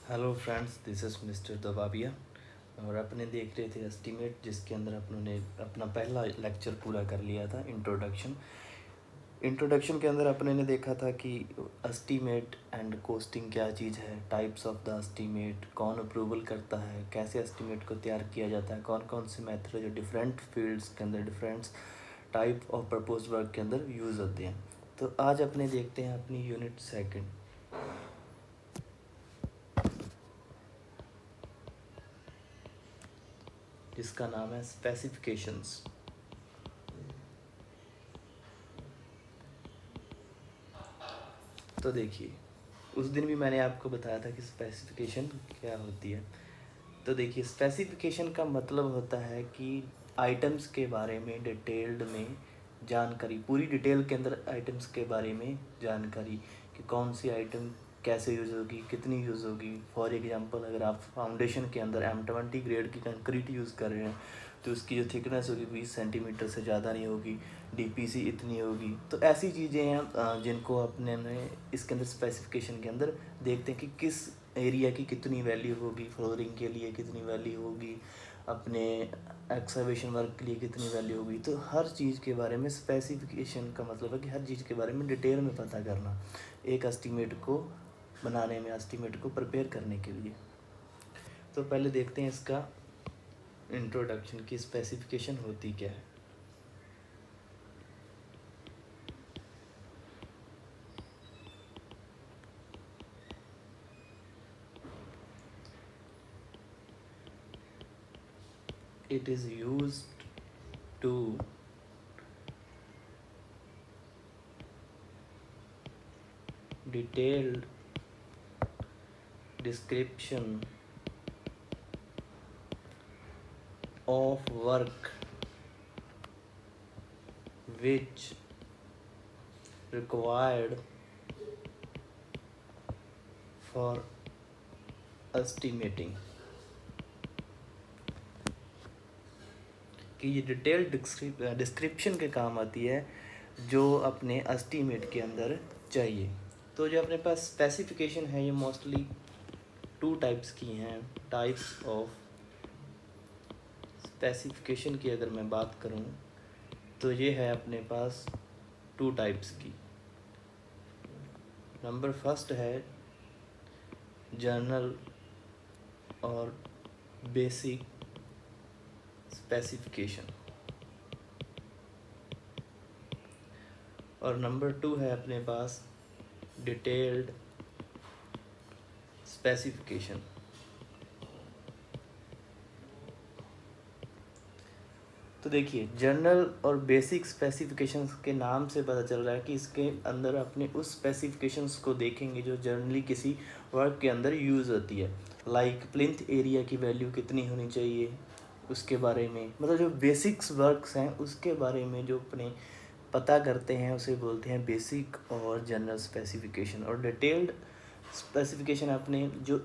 Hello friends, this is mister दबाबिया और अपने देख रहे थे एस्टीमेट, जिसके अंदर अपनों अपना पहला लेक्चर पूरा कर लिया था। इंट्रोडक्शन के अंदर अपने ने देखा था कि एस्टीमेट एंड कोस्टिंग क्या चीज़ है, टाइप्स ऑफ द एस्टीमेट, कौन अप्रूवल करता है, कैसे एस्टीमेट को तैयार किया जाता है, कौन कौन से मेथड है जो डिफरेंट फील्ड्स के अंदर, different type of propose work के अंदर यूज़ होते हैं। तो आज अपने देखते हैं अपनी यूनिट सेकंड, जिसका नाम है स्पेसिफिकेशंस। तो देखिए, उस दिन भी मैंने आपको बताया था कि स्पेसिफिकेशन क्या होती है। तो देखिए, स्पेसिफिकेशन का मतलब होता है कि आइटम्स के बारे में डिटेल्ड में जानकारी, पूरी डिटेल के अंदर आइटम्स के बारे में जानकारी कि कौन सी आइटम कैसे यूज़ होगी, कितनी यूज़ होगी। फॉर एग्जांपल, अगर आप फाउंडेशन के अंदर M20 ग्रेड की कंक्रीट यूज़ कर रहे हैं तो उसकी जो थिकनेस होगी 20 सेंटीमीटर से ज़्यादा नहीं होगी, DPC इतनी होगी। तो ऐसी चीज़ें हैं जिनको अपने में इसके अंदर स्पेसिफिकेशन के अंदर देखते हैं कि किस एरिया की कितनी वैल्यू होगी, फ्लोरिंग के लिए कितनी वैल्यू होगी, अपने एक्सकवेशन वर्क के लिए कितनी वैल्यू होगी। तो हर चीज़ के बारे में स्पेसिफिकेशन का मतलब है कि हर चीज़ के बारे में डिटेल में पता करना, एक एस्टीमेट को बनाने में, एस्टीमेट को प्रिपेयर करने के लिए। तो पहले देखते हैं इसका इंट्रोडक्शन की स्पेसिफिकेशन होती क्या है। It is used to detailed description of work which required for estimating। कि ये डिटेल डिस्क्रिप्शन के काम आती है जो अपने एस्टीमेट के अंदर चाहिए। तो जो अपने पास स्पेसिफिकेशन है ये मोस्टली टू टाइप्स की हैं। टाइप्स ऑफ स्पेसिफिकेशन की अगर मैं बात करूं तो ये है अपने पास टू टाइप्स की। नंबर फर्स्ट है जनरल और बेसिक स्पेसिफिकेशन, और नंबर टू है अपने पास डिटेल्ड स्पेसिफिकेशन। तो देखिए, जनरल और बेसिक स्पेसिफिकेशंस के नाम से पता चल रहा है कि इसके अंदर अपने उस स्पेसिफिकेशंस को देखेंगे जो जनरली किसी वर्क के अंदर यूज़ होती है। लाइक प्लिंथ एरिया की वैल्यू कितनी होनी चाहिए, उसके बारे में, मतलब जो बेसिक्स वर्क्स हैं उसके बारे में जो अपने पता करते हैं उसे बोलते हैं बेसिक और जनरल स्पेसिफिकेशन। और डिटेल्ड स्पेसिफिकेशन अपने जो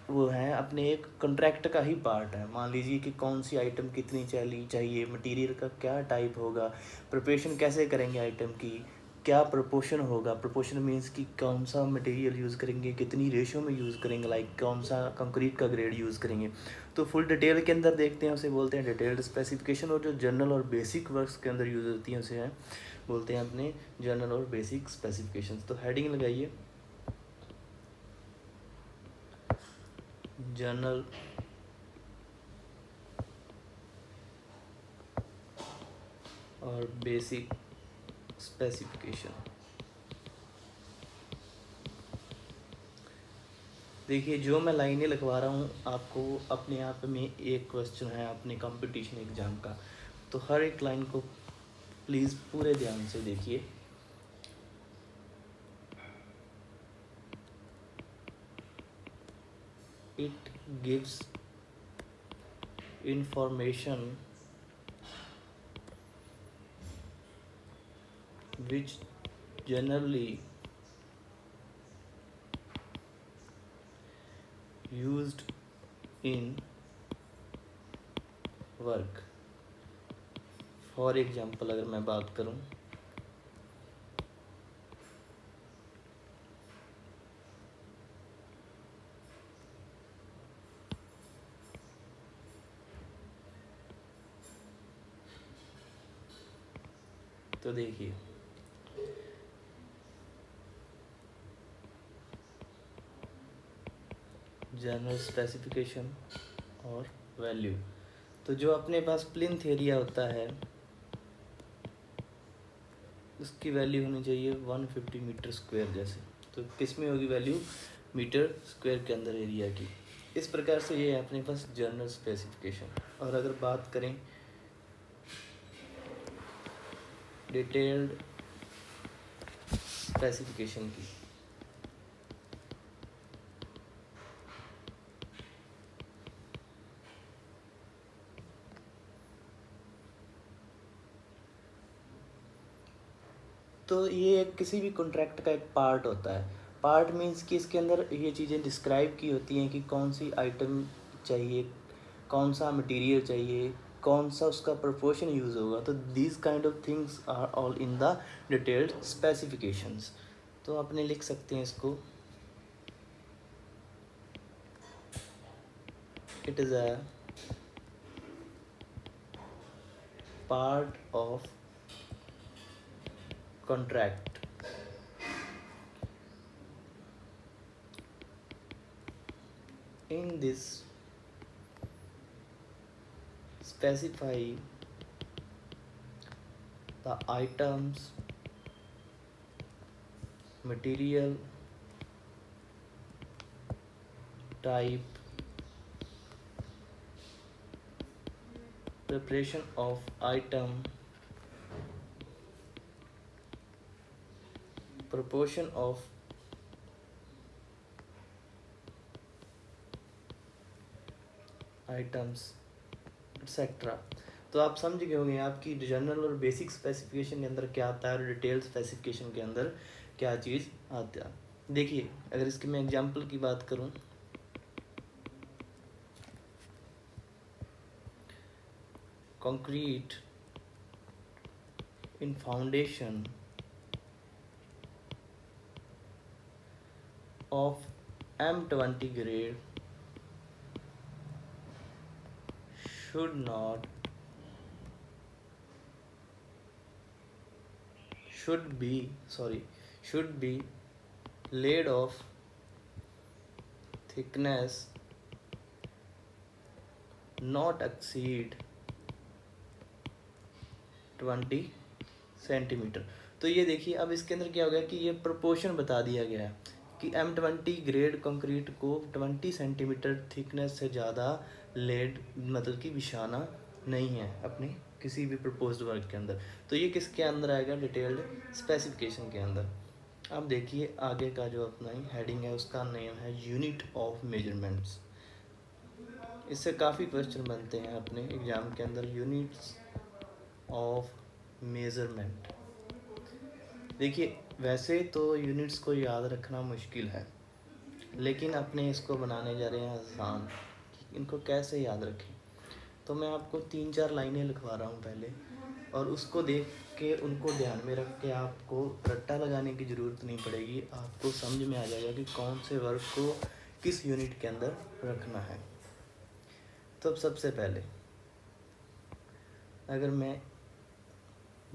वो हैं अपने एक कॉन्ट्रैक्ट का ही पार्ट है। मान लीजिए कि कौन सी आइटम कितनी चाहिए, मटेरियल का क्या टाइप होगा, प्रिपरेशन कैसे करेंगे आइटम की, क्या प्रोपोर्शन होगा। प्रोपोर्शन मीन्स कि कौन सा मटेरियल यूज़ करेंगे, कितनी रेशो में यूज़ करेंगे, लाइक कौन सा कंक्रीट का ग्रेड यूज़ करेंगे। तो फुल डिटेल के अंदर देखते हैं उसे बोलते हैं डिटेल्ड स्पेसिफिकेशन। और जो जनरल और बेसिक वर्क्स के अंदर यूज़ होती हैं उसे हैं बोलते हैं अपने जनरल और बेसिक स्पेसिफिकेशंस। तो हेडिंग लगाइए जनरल और बेसिक स्पेसिफिकेशन। देखिए, जो मैं लाइनें लिखवा रहा हूँ आपको अपने आप में एक क्वेश्चन है अपने कंपटीशन एग्ज़ाम का, तो हर एक लाइन को प्लीज़ पूरे ध्यान से देखिए। It gives information which generally used in work। For example अगर मैं बात करूं, तो देखिए जनरल स्पेसिफिकेशन और वैल्यू। तो जो अपने पास प्लिंथ एरिया होता है उसकी वैल्यू होनी चाहिए 150 मीटर स्क्वायर जैसे। तो किस में होगी वैल्यू? मीटर स्क्वायर के अंदर एरिया की। इस प्रकार से ये है अपने पास जनरल स्पेसिफिकेशन। और अगर बात करें डिटेल्ड स्पेसिफिकेशन की, तो ये किसी भी कॉन्ट्रैक्ट का एक पार्ट होता है। पार्ट मीन्स कि इसके अंदर ये चीज़ें डिस्क्राइब की होती हैं कि कौन सी आइटम चाहिए, कौन सा मटेरियल चाहिए, कौन सा उसका प्रोपोर्शन यूज़ होगा। तो these kind of things are all in the detailed specifications. तो अपने लिख सकते हैं इसको, it is a part of contract in this specify the items, material, type, preparation of item, proportion of items, etcetera. तो आप समझ गए होंगे आपकी जनरल और बेसिक स्पेसिफिकेशन के अंदर क्या आता है और डिटेल स्पेसिफिकेशन के अंदर क्या चीज़ आता है। देखिए अगर इसकी मैं एग्जांपल की बात करूं, concrete in foundation of M20 grade should not should be laid of thickness not exceed 20 centimetre. तो ये देखिए अब इसके अंदर क्या हो गया कि ये प्रोपोर्शन बता दिया गया है कि M20 ग्रेड कंक्रीट को 20 सेंटीमीटर थिकनेस से ज़्यादा लेड मतलब कि बिछाना नहीं है अपने किसी भी प्रपोज्ड वर्क के अंदर। तो ये किसके अंदर आएगा? डिटेल्ड स्पेसिफिकेशन के अंदर। अब देखिए आगे का जो अपना हेडिंग है उसका नेम है यूनिट ऑफ मेजरमेंट्स। इससे काफ़ी क्वेश्चन बनते हैं अपने एग्जाम के अंदर, यूनिट्स ऑफ मेजरमेंट। देखिए वैसे तो यूनिट्स को याद रखना मुश्किल है, लेकिन अपने इसको बनाने जा रहे हैं आसान, इनको कैसे याद रखें। तो मैं आपको 3-4 लाइनें लिखवा रहा हूँ पहले, और उसको देख के उनको ध्यान में रख के आपको रट्टा लगाने की ज़रूरत नहीं पड़ेगी, आपको समझ में आ जाएगा कि कौन से वर्क को किस यूनिट के अंदर रखना है। तो अब सबसे पहले अगर मैं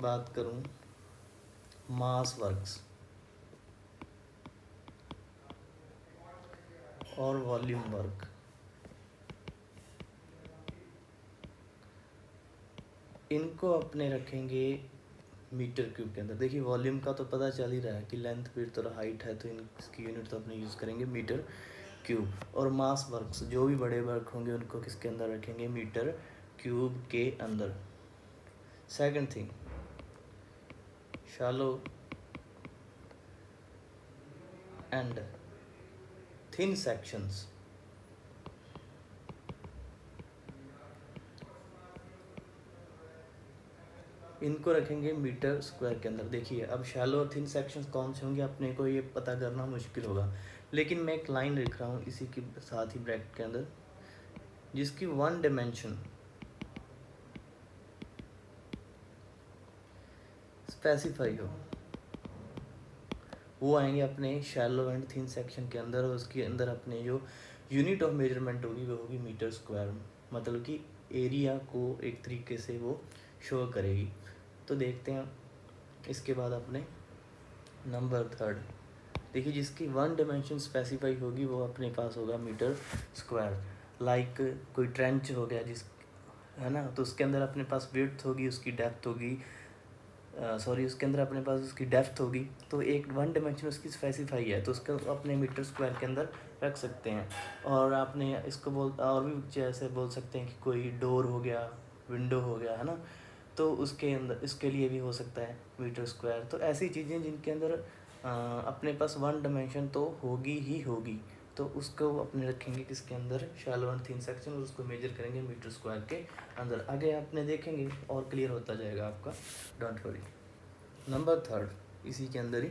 बात करूँ मास वर्क्स और वॉल्यूम वर्क, इनको अपने रखेंगे मीटर क्यूब के अंदर। देखिए वॉल्यूम का तो पता चल ही रहा है कि लेंथ विड्थ और हाइट है, तो इसकी यूनिट तो अपने यूज़ करेंगे मीटर क्यूब। और मास वर्क्स जो भी बड़े वर्क होंगे उनको किसके अंदर रखेंगे? मीटर क्यूब के अंदर। Second thing, shallow and thin sections, इनको रखेंगे मीटर स्क्वायर के अंदर। देखिए अब शैलो और थिन सेक्शंस कौन से होंगे अपने को ये पता करना मुश्किल होगा, लेकिन मैं एक लाइन लिख रहा हूँ इसी के साथ ही ब्रैकेट के अंदर, जिसकी वन डायमेंशन स्पेसिफाई हो, वो आएंगे अपने शैलो एंड थिन सेक्शन के अंदर। और उसके अंदर अपने जो यूनिट ऑफ मेजरमेंट होगी वो होगी मीटर स्क्वायर, मतलब कि एरिया को एक तरीके से वो शो करेगी। तो देखते हैं इसके बाद अपने नंबर थर्ड, देखिए जिसकी 1 डायमेंशन स्पेसिफाई होगी वो अपने पास होगा मीटर स्क्वायर। लाइक कोई ट्रेंच हो गया जिस, है ना, तो उसके अंदर अपने पास विड्थ होगी, उसकी डेप्थ होगी, सॉरी उसके अंदर अपने पास उसकी डेप्थ होगी, तो एक 1 डायमेंशन उसकी स्पेसिफाई है, तो उसको अपने मीटर स्क्वायर के अंदर रख सकते हैं। और आपने इसको और भी जैसे बोल सकते हैं कि कोई डोर हो गया, विंडो हो गया, है ना, तो उसके अंदर इसके लिए भी हो सकता है मीटर स्क्वायर। तो ऐसी चीज़ें जिनके अंदर अपने पास 1 डायमेंशन तो होगी ही होगी, तो उसको अपने रखेंगे किसके अंदर, शैलो एंड थिन सेक्शन, और उसको मेजर करेंगे मीटर स्क्वायर के अंदर। आगे आपने देखेंगे और क्लियर होता जाएगा आपका, डोंट वरी। नंबर थर्ड इसी के अंदर ही,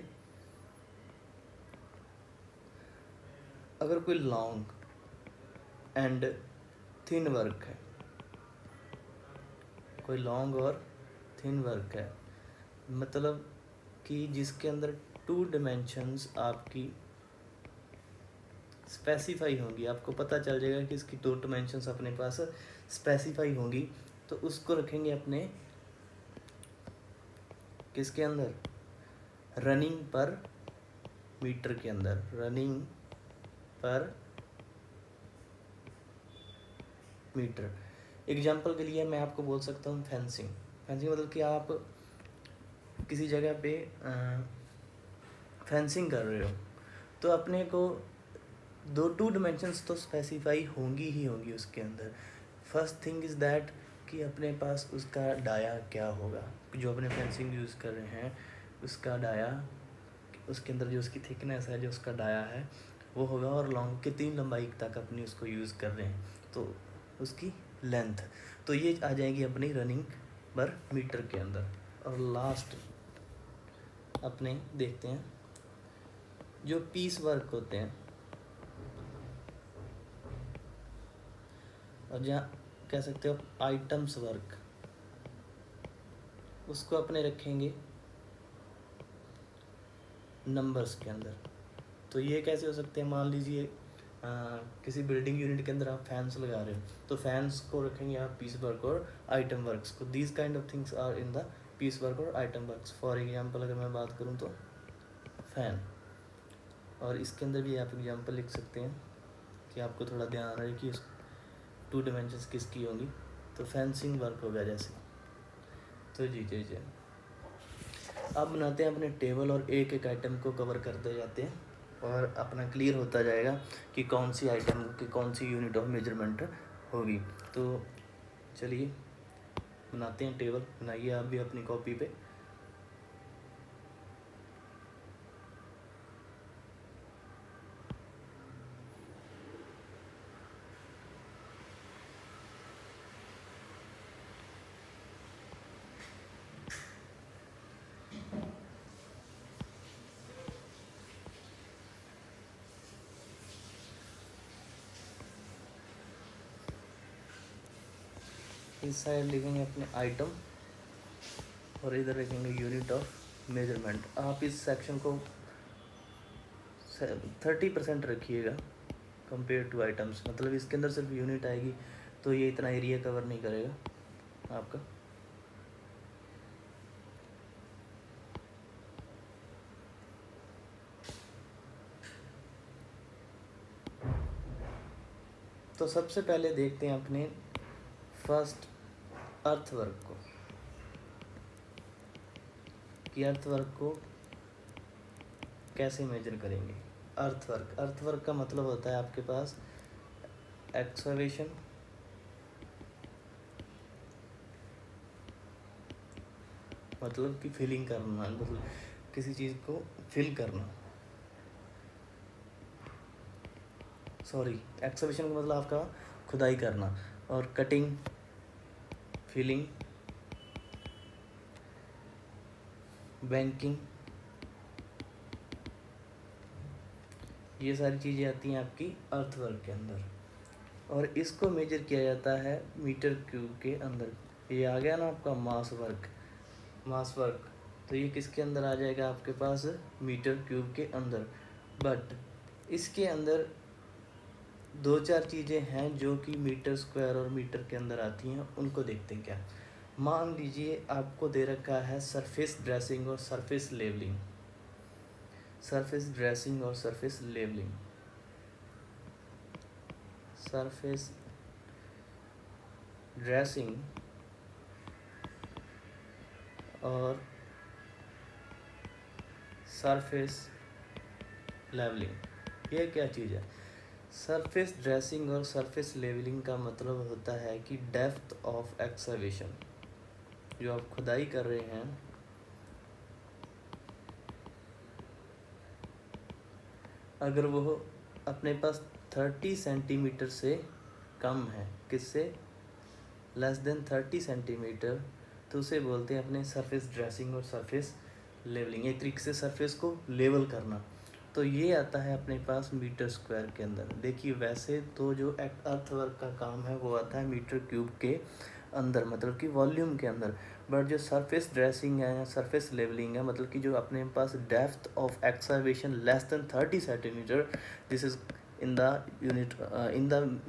अगर कोई लॉन्ग एंड थिन वर्क है, कोई लॉन्ग और थिन वर्क है, मतलब कि जिसके अंदर 2 डायमेंशंस आपकी स्पेसिफाई होंगी, आपको पता चल जाएगा कि इसकी 2 डायमेंशंस अपने पास स्पेसिफाई होंगी, तो उसको रखेंगे अपने किसके अंदर, रनिंग पर मीटर के अंदर, रनिंग पर मीटर। एग्जाम्पल के लिए मैं आपको बोल सकता हूँ फेंसिंग। फेंसिंग मतलब कि आप किसी जगह पे फेंसिंग कर रहे हो, तो अपने को 2 डायमेंशंस तो स्पेसिफाई होंगी ही होंगी उसके अंदर। फर्स्ट थिंग इज़ दैट कि अपने पास उसका डाया क्या होगा, जो अपने फेंसिंग यूज़ कर रहे हैं उसका डाया, उसके अंदर जो उसकी थिकनेस है, जो उसका डाया है वो होगा, और लॉन्ग कितनी लंबाई तक अपनी उसको यूज़ कर रहे हैं, तो उसकी लेंथ, तो ये आ जाएगी अपनी रनिंग पर मीटर के अंदर। और लास्ट अपने देखते हैं जो पीस वर्क होते हैं, और जहाँ कह सकते हो आइटम्स वर्क, उसको अपने रखेंगे नंबर्स के अंदर। तो ये कैसे हो सकते हैं, मान लीजिए किसी बिल्डिंग यूनिट के अंदर आप फैंस लगा रहे हो, तो फैंस को रखेंगे आप पीस वर्क और आइटम वर्क्स को। These kind of things are in the piece work और आइटम वर्क्स। फॉर एग्जांपल अगर मैं बात करूँ तो फैन, और इसके अंदर भी आप एग्जांपल लिख सकते हैं कि आपको थोड़ा ध्यान रहे कि 2 डायमेंशंस किसकी होंगी, तो फेंसिंग वर्क होगा जैसे। तो जी अब बनाते हैं अपने टेबल, और एक एक आइटम को कवर करते जाते हैं, और अपना क्लियर होता जाएगा कि कौन सी आइटम की कौन सी यूनिट ऑफ मेजरमेंट होगी। तो चलिए बनाते हैं टेबल, बनाइए आप भी अपनी कॉपी पे। इस साइड लिखेंगे अपने आइटम, और इधर रखेंगे यूनिट ऑफ मेजरमेंट। आप इस सेक्शन को 30% रखिएगा कंपेयर टू आइटम्स, मतलब इसके अंदर सिर्फ यूनिट आएगी, तो ये इतना एरिया कवर नहीं करेगा आपका। तो सबसे पहले देखते हैं अपने फर्स्ट अर्थ वर्क को, कि अर्थ वर्क को कैसे मेजर करेंगे। अर्थ वर्क का मतलब होता है आपके पास एक्सकवेशन, मतलब कि फिलिंग करना, मतलब किसी चीज़ को फिल करना, सॉरी एक्सकवेशन का मतलब आपका खुदाई करना, और कटिंग, फिलिंग, बैंकिंग, ये सारी चीज़ें आती हैं आपकी अर्थवर्क के अंदर, और इसको मेजर किया जाता है मीटर क्यूब के अंदर। ये आ गया ना आपका मास वर्क, तो ये किसके अंदर आ जाएगा आपके पास, मीटर क्यूब के अंदर। बट इसके अंदर 2-4 चीज़ें हैं जो कि मीटर स्क्वायर और मीटर के अंदर आती हैं, उनको देखते हैं क्या। मान लीजिए आपको दे रखा है सरफेस ड्रेसिंग और सरफेस लेवलिंग, सरफेस ड्रेसिंग और सरफेस लेवलिंग, सरफेस ड्रेसिंग और सरफेस लेवलिंग। ये क्या चीज़ है? सरफेस ड्रेसिंग और सरफेस लेवलिंग का मतलब होता है कि डेप्थ ऑफ एक्सकवेशन, जो आप खुदाई कर रहे हैं, अगर वो अपने पास 30 सेंटीमीटर से कम है, किससे? लेस देन 30 सेंटीमीटर, तो उसे बोलते हैं अपने सरफेस ड्रेसिंग और सरफेस लेवलिंग, एक तरीके से सरफेस को लेवल करना। तो ये आता है अपने पास मीटर स्क्वायर के अंदर। देखिए वैसे तो जो अर्थवर्क का काम है वो आता है मीटर क्यूब के अंदर, मतलब कि वॉल्यूम के अंदर। बट जो सरफेस ड्रेसिंग है या सरफेस लेवलिंग है, मतलब कि जो अपने पास depth of excavation less than 30 centimetre, this is in the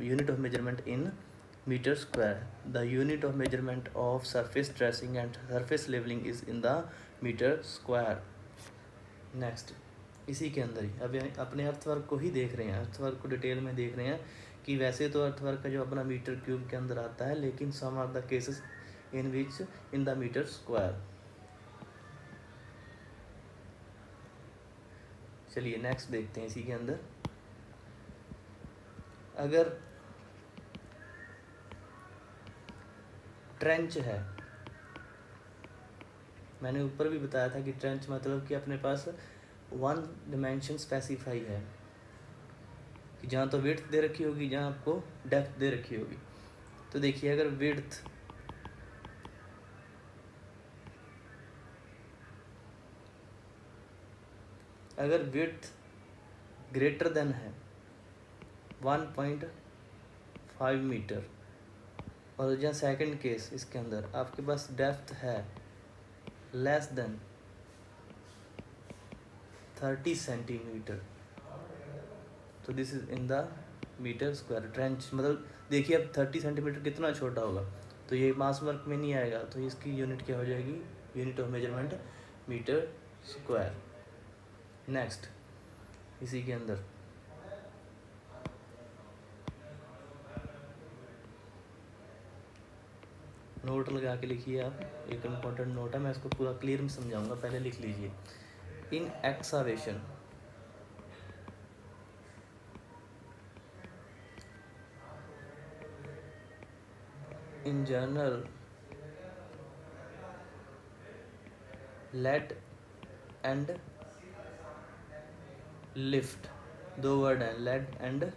unit of measurement in meter square. The unit of measurement of surface dressing and surface leveling is in the meter square. Next, इसी के अंदर ही अब अपने earthwork को ही देख रहे हैं, earthwork को डिटेल में देख रहे हैं कि वैसे तो अर्थवर्क का जो अपना मीटर क्यूब के अंदर आता है, लेकिन some are the cases in which in the metre square. चलिए नेक्स्ट देखते हैं इसी के अंदर। अगर ट्रेंच है, मैंने ऊपर भी बताया था कि ट्रेंच मतलब कि अपने पास वन डिमेंशन स्पेसिफाई है, कि जहाँ तो विड्थ दे रखी होगी, जहाँ आपको डेप्थ दे रखी होगी। तो देखिए अगर विड्थ ग्रेटर देन है 1.5 मीटर, और जहाँ सेकंड केस इसके अंदर आपके पास डेप्थ है लेस देन 30 सेंटीमीटर, तो this is in the metre square. Trench मतलब देखिए अब 30 सेंटीमीटर कितना छोटा होगा, तो ये मास वर्क में नहीं आएगा, तो इसकी यूनिट क्या हो जाएगी? Unit of measurement metre square. Next इसी के अंदर नोट लगा के लिखिए आप, एक इम्पॉर्टेंट नोट है, मैं इसको पूरा क्लियर में समझाऊंगा, पहले लिख लीजिए। In excavation in general lead and lift, दो वर्ड हैं, lead and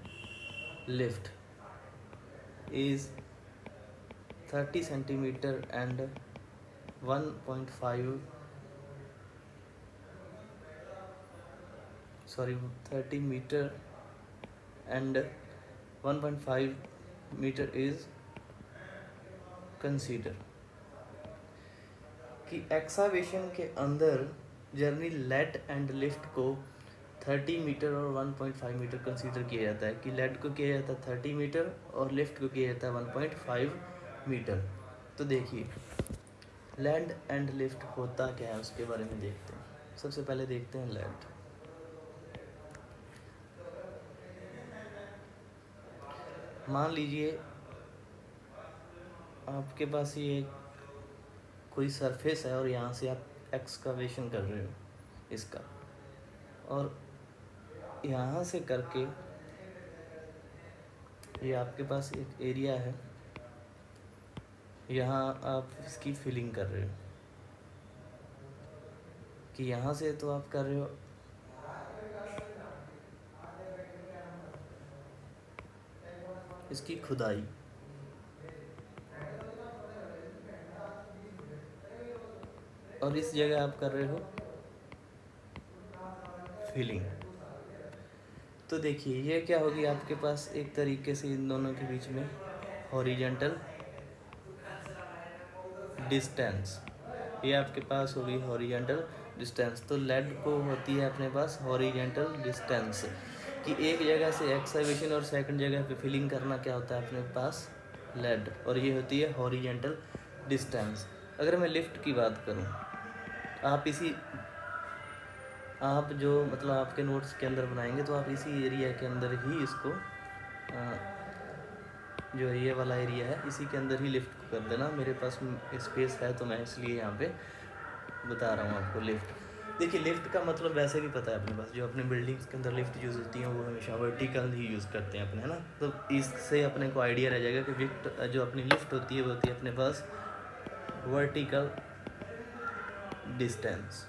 lift, is 30 centimetre and 1.5 30 metre and 1.5 metre is consider, कि एक्सावेशन के अंदर जर्नी लेट एंड लिफ्ट को 30 मीटर और 1.5 मीटर कंसीडर किया जाता है, कि लेट को किया जाता है 30 मीटर और लिफ्ट को किया जाता है 1.5 मीटर। तो देखिए लैंड एंड लिफ्ट होता क्या है उसके बारे में देखते हैं। सबसे पहले देखते हैं लैंड। मान लीजिए आपके पास ये कोई सरफेस है और यहाँ से आप एक्सकवेशन कर रहे हो इसका, और यहाँ से करके ये आपके पास एक एरिया है, यहाँ आप इसकी फिलिंग कर रहे हो, कि यहाँ से तो आप कर रहे हो इसकी खुदाई, और इस जगह आप कर रहे हो फिलिंग। तो देखिए ये क्या होगी, आपके पास एक तरीके से इन दोनों के बीच में हॉरिजेंटल डिस्टेंस, ये आपके पास होगी हॉरिजेंटल डिस्टेंस। तो लेड को होती है अपने पास हॉरिजेंटल डिस्टेंस, कि एक जगह से एक्सकवेशन और सेकंड जगह पे फिलिंग करना क्या होता है अपने पास लेड, और ये होती है हॉरिजेंटल डिस्टेंस। अगर मैं लिफ्ट की बात करूँ, आप जो मतलब आपके नोट्स के अंदर बनाएंगे तो आप इसी एरिया के अंदर ही इसको जो ये वाला एरिया है इसी के अंदर ही लिफ्ट कर देना। मेरे पास स्पेस है तो मैं इसलिए यहाँ पे बता रहा हूँ आपको लिफ्ट। देखिए लिफ्ट का मतलब वैसे भी पता है अपने पास, जो अपने बिल्डिंग्स के अंदर लिफ्ट यूज़ होती हैं वो हमेशा वर्टिकल ही यूज़ करते हैं अपने, है ना। तो इससे अपने को आइडिया रह जाएगा कि जो अपनी लिफ्ट होती है वो होती है अपने पास वर्टिकल डिस्टेंस।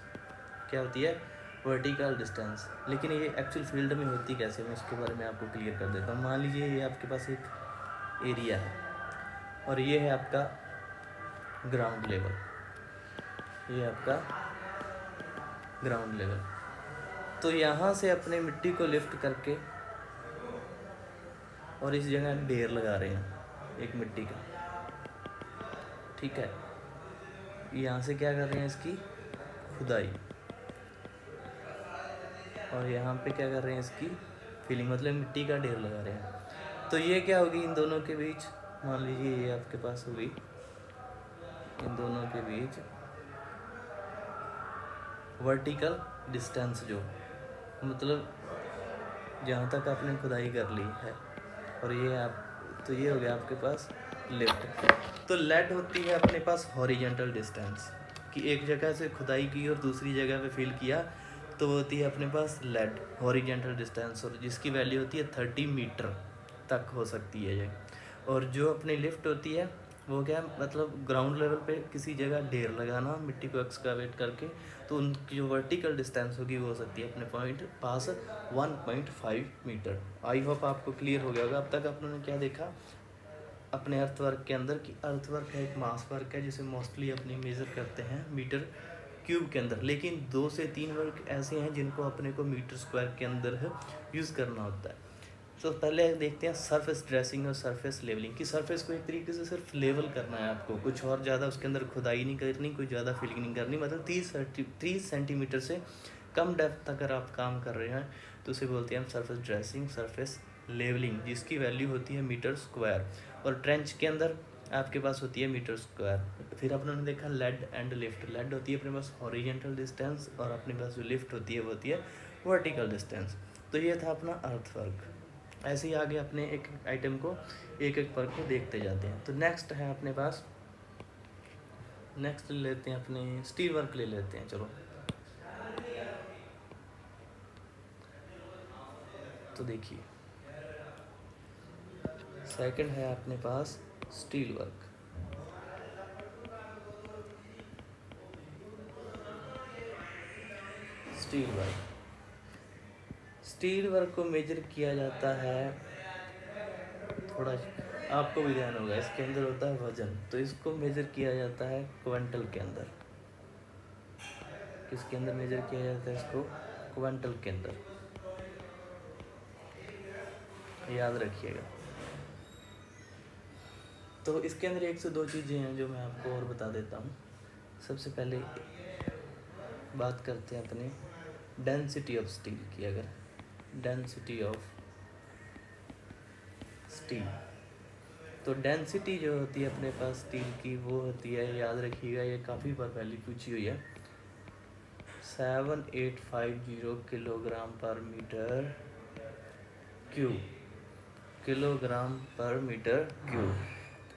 क्या होती है? Vertical distance. लेकिन ये एक्चुअल फील्ड में होती कैसे, मैं उसके बारे में आपको क्लियर कर देता हूँ। मान लीजिए ये आपके पास एक एरिया है और ये है आपका ग्राउंड लेवल, ये आपका ग्राउंड लेवल। तो यहाँ से अपने मिट्टी को लिफ्ट करके और इस जगह ढेर लगा रहे हैं एक मिट्टी का, ठीक है। यहाँ से क्या कर रहे हैं, इसकी खुदाई, और यहाँ पे क्या कर रहे हैं, इसकी फिलिंग, मतलब मिट्टी का ढेर लगा रहे हैं। तो ये क्या होगी इन दोनों के बीच, मान लीजिए ये आपके पास होगी इन दोनों के बीच वर्टिकल डिस्टेंस, जो मतलब जहाँ तक आपने खुदाई कर ली है, और ये तो ये हो गया आपके पास लिफ्ट। तो लेड होती है अपने पास हॉरिजेंटल डिस्टेंस, कि एक जगह से खुदाई की और दूसरी जगह पे फिल किया, तो वो होती है अपने पास लेड हॉरिजेंटल डिस्टेंस, और जिसकी वैल्यू होती है 30 मीटर तक हो सकती है ये। और जो अपनी लिफ्ट होती है वो क्या, मतलब ग्राउंड लेवल पे किसी जगह ढेर लगाना मिट्टी को एक्सकावेट करके, तो उनकी जो वर्टिकल डिस्टेंस होगी वो हो सकती है अपने पॉइंट पास 1.5 मीटर। आई होप आपको क्लियर हो गया होगा। अब तक आपने क्या देखा अपने अर्थवर्क के अंदर, कि अर्थवर्क है एक मास वर्क है जिसे मोस्टली अपनी मेज़र करते हैं मीटर क्यूब के अंदर, लेकिन 2 से 3 वर्क ऐसे हैं जिनको अपने को मीटर स्क्वायर के अंदर यूज़ करना होता है। तो पहले देखते हैं सरफेस ड्रेसिंग और सरफेस लेवलिंग, कि सरफेस को एक तरीके से सिर्फ लेवल करना है आपको, कुछ और ज़्यादा उसके अंदर खुदाई नहीं करनी, कोई ज़्यादा फिलिंग नहीं करनी। मतलब 30 सेंटीमीटर से कम डेप्थ अगर आप काम कर रहे हैं तो उसे बोलते हैं हम सरफेस ड्रेसिंग, सरफेस लेवलिंग, जिसकी वैल्यू होती है मीटर स्क्वायर। और ट्रेंच के अंदर आपके पास होती है मीटर स्क्वायर। फिर अपने देखा लेड एंड लिफ्ट। लेड होती है अपने पास हॉरिजेंटल डिस्टेंस, और अपने पास जो लिफ्ट होती है वो होती है वर्टिकल डिस्टेंस। तो ये था अपना अर्थवर्क। ऐसे ही आगे अपने एक आइटम को एक एक पर को देखते जाते हैं। तो नेक्स्ट है अपने पास, नेक्स्ट ले लेते हैं अपने स्टील वर्क ले लेते हैं, चलो। तो देखिए सेकंड है अपने पास steel work. Steel work, steel work को मेजर किया जाता है, थोड़ा आपको भी ध्यान होगा, इसके अंदर होता है वजन, तो इसको मेजर किया जाता है क्विंटल के अंदर। किसके अंदर मेजर किया जाता है इसको? क्विंटल के अंदर, याद रखिएगा। तो इसके अंदर 1 से 2 चीज़ें हैं जो मैं आपको और बता देता हूँ। सबसे पहले बात करते हैं अपने डेंसिटी ऑफ स्टील की। अगर डेंसिटी ऑफ स्टील, तो डेंसिटी जो होती है अपने पास स्टील की वो होती है, याद रखिएगा, ये काफ़ी बार पहले पूछी हुई है, 7850 किलोग्राम पर मीटर क्यूब। किलोग्राम पर मीटर क्यूब,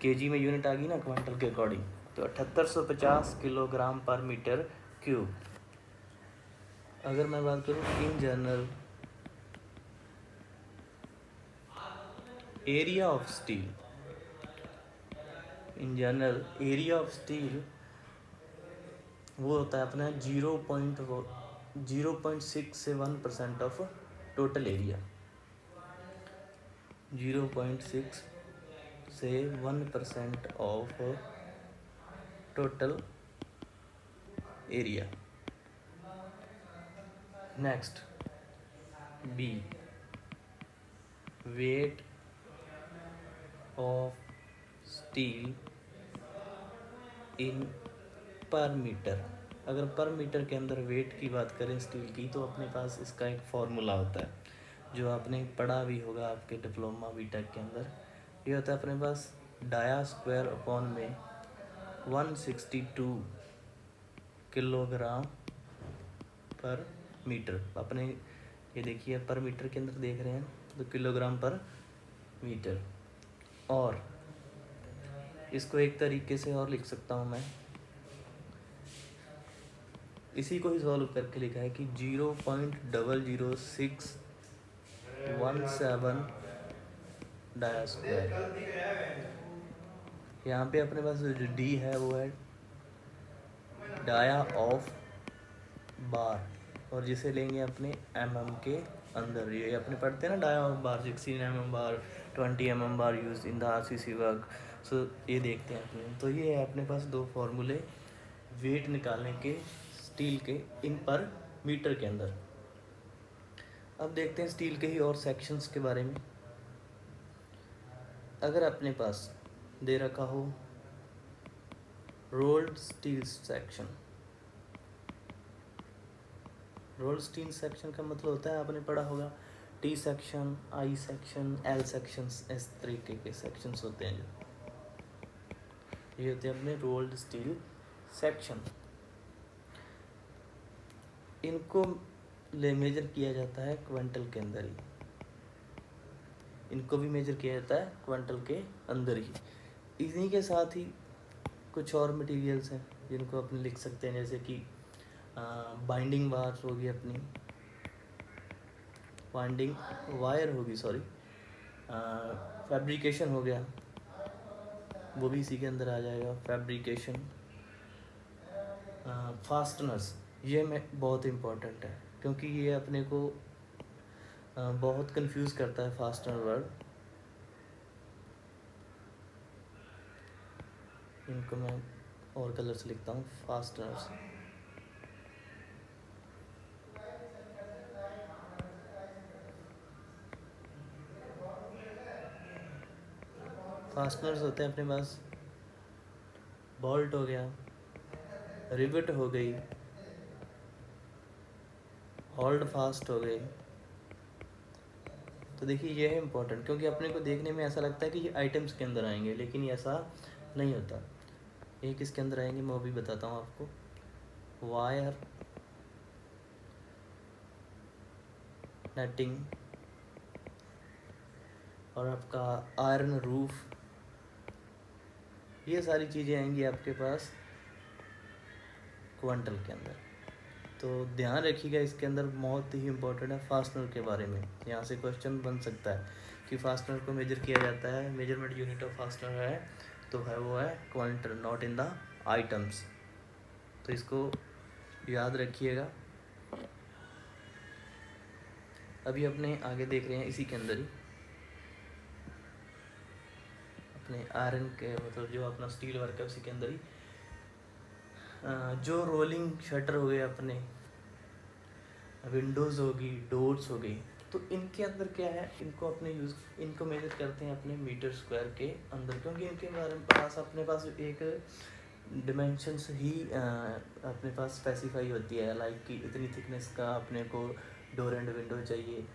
केजी में यूनिट आ गई ना क्विंटल के अकॉर्डिंग, तो 7850 किलोग्राम पर मीटर क्यूब। अगर मैं बात करूँ in general area of steel, in general area of steel वो होता है अपना 0.6 से 1% ऑफ टोटल एरिया। 0.6 से 1% of total area. Next B, weight of steel in per metre. अगर पर मीटर के अंदर वेट की बात करें स्टील की, तो अपने पास इसका एक फॉर्मूला होता है जो आपने पढ़ा भी होगा आपके डिप्लोमा बीटेक के अंदर। ये होता है अपने पास डाया स्क्वायर अपॉन में 162 किलोग्राम पर मीटर। अपने ये देखिए पर मीटर के अंदर देख रहे हैं तो किलोग्राम पर मीटर। और इसको एक तरीके से और लिख सकता हूँ मैं, इसी को ही सॉल्व करके लिखा है कि 0.00617 डाया स्क्वायर। यहाँ पे अपने पास जो डी है वो है डाया ऑफ बार, और जिसे लेंगे अपने के अंदर। ये अपने पढ़ते हैं ना dia of bar, 16 bar, 20 bar use in the RCC work. So ये देखते हैं अपने, तो ये है अपने पास दो फॉर्मूले वेट निकालने के स्टील के इन पर मीटर के अंदर। अब देखते हैं स्टील के ही और सेक्शंस के बारे में। अगर अपने पास दे रखा हो rolled steel section, rolled steel section का मतलब होता है, आपने पढ़ा होगा T section, I section, L sections, इस तरीके के सेक्शंस होते हैं जो ये होते हैं अपने रोल्ड स्टील सेक्शन। इनको मेजर किया जाता है क्विंटल के अंदर ही, इनको भी मेजर किया जाता है क्विंटल के अंदर ही। इन्हीं के साथ ही कुछ और मटेरियल्स हैं जिनको अपने लिख सकते हैं, जैसे कि बाइंडिंग बार्स होगी, अपनी बाइंडिंग वायर होगी, सॉरी, फैब्रिकेशन हो गया, वो भी इसी के अंदर आ जाएगा, फैब्रिकेशन। फास्टनर्स, ये में बहुत इम्पोर्टेंट है क्योंकि ये अपने को बहुत कंफ्यूज करता है फास्टनर वर्ड। इनको मैं और कलर से लिखता हूँ, फास्टनर्स। फास्टनर्स होते हैं अपने पास बोल्ट हो गया, रिवेट हो गई, होल्ड फास्ट हो गई। तो देखिए ये है इम्पोर्टेंट, क्योंकि अपने को देखने में ऐसा लगता है कि ये आइटम्स के अंदर आएंगे, लेकिन ये ऐसा नहीं होता। ये किसके अंदर आएंगे मैं वो भी बताता हूँ आपको। वायर, नेटिंग, और आपका आयरन रूफ, ये सारी चीज़ें आएंगी आपके पास क्विंटल के अंदर। तो ध्यान रखिएगा, इसके अंदर बहुत ही इम्पोर्टेंट है फास्टनर के बारे में। यहाँ से क्वेश्चन बन सकता है कि फास्टनर को मेजर किया जाता है, मेजरमेंट यूनिट ऑफ फास्टनर है तो है वो है quintal, not in the items. तो इसको याद रखिएगा। अभी अपने आगे देख रहे हैं इसी के अंदर ही अपने आयरन के, मतलब जो अपना स्टील वर्क है उसी के अंदर ही जो रोलिंग शटर हो गए, अपने विंडोज़ होगी, डोर्स हो गई, तो इनके अंदर क्या है, इनको अपने इनको मेजर करते हैं अपने मीटर स्क्वायर के अंदर, क्योंकि इनके बारे में अपने पास एक डिमेंशंस ही अपने पास स्पेसिफाई होती है, लाइक कि इतनी थिकनेस का अपने को डोर एंड विंडो चाहिए,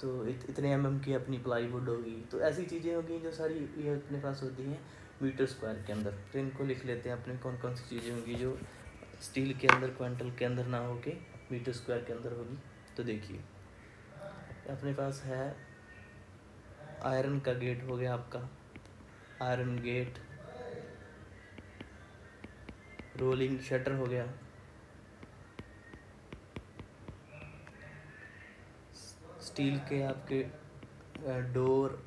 तो इतने की अपनी प्लाईवुड होगी। तो ऐसी चीज़ें होगी जो सारी ये अपने पास होती हैं मीटर स्क्वायर के अंदर। तो इनको लिख लेते हैं अपने कौन कौन सी चीज़ें होंगी जो स्टील के अंदर क्विंटल के अंदर ना हो के मीटर स्क्वायर के अंदर होगी। तो देखिए अपने पास है आयरन का गेट हो गया, आपका आयरन गेट, रोलिंग शटर हो गया, स्टील के आपके डोर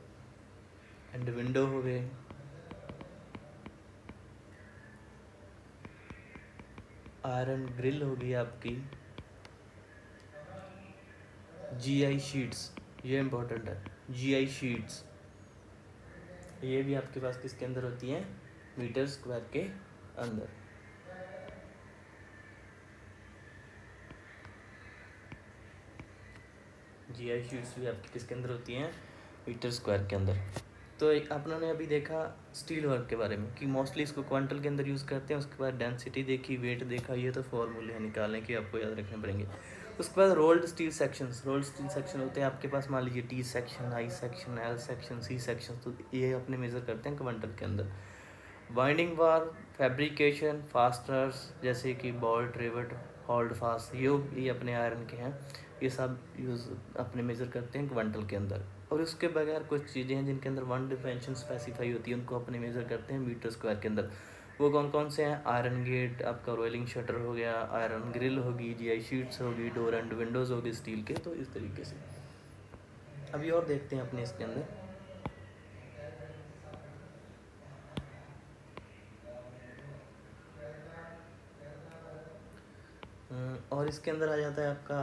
एंड विंडो हो गए, आयरन ग्रिल होगी आपकी, GI शीट्स, ये इम्पोर्टेंट है, GI शीट्स ये भी आपके पास किसके अंदर होती हैं, मीटर स्क्वायर के अंदर। GI शीट्स भी आपकी किसके अंदर होती हैं, मीटर स्क्वायर के अंदर। तो अपनों ने अभी देखा स्टील वर्क के बारे में कि मोस्टली इसको क्विंटल के अंदर यूज़ करते हैं। उसके बाद डेंसिटी देखी, वेट देखा, ये तो फॉर्मूले हैं निकालने के, आपको याद रखने पड़ेंगे। उसके बाद rolled steel sections, rolled steel section होते हैं आपके पास, मान लीजिए T section, I section, L section, C section, तो ये अपने मेज़र करते हैं क्विंटल के अंदर। बाइंडिंग बार, फैब्रिकेशन, फास्टनर्स जैसे कि बोल्ट, रिवेट, होल्ड फास्ट, ये अपने आयरन के हैं। ये सब यूज़ अपने मेज़र करते हैं क्वांटल के अंदर। और उसके बगैर कुछ चीज़ें हैं जिनके अंदर वन डिमेंशन स्पेसिफाई होती है, उनको अपने मेज़र करते हैं मीटर स्क्वायर के अंदर। वो कौन कौन से हैं? आयरन गेट, आपका रोलिंग शटर हो गया, आयरन ग्रिल होगी, जीआई शीट्स होगी, डोर एंड विंडोज़ होगी स्टील के। तो इस तरीके से अभी और देखते हैं अपने इसके अंदर। और इसके अंदर आ जाता है आपका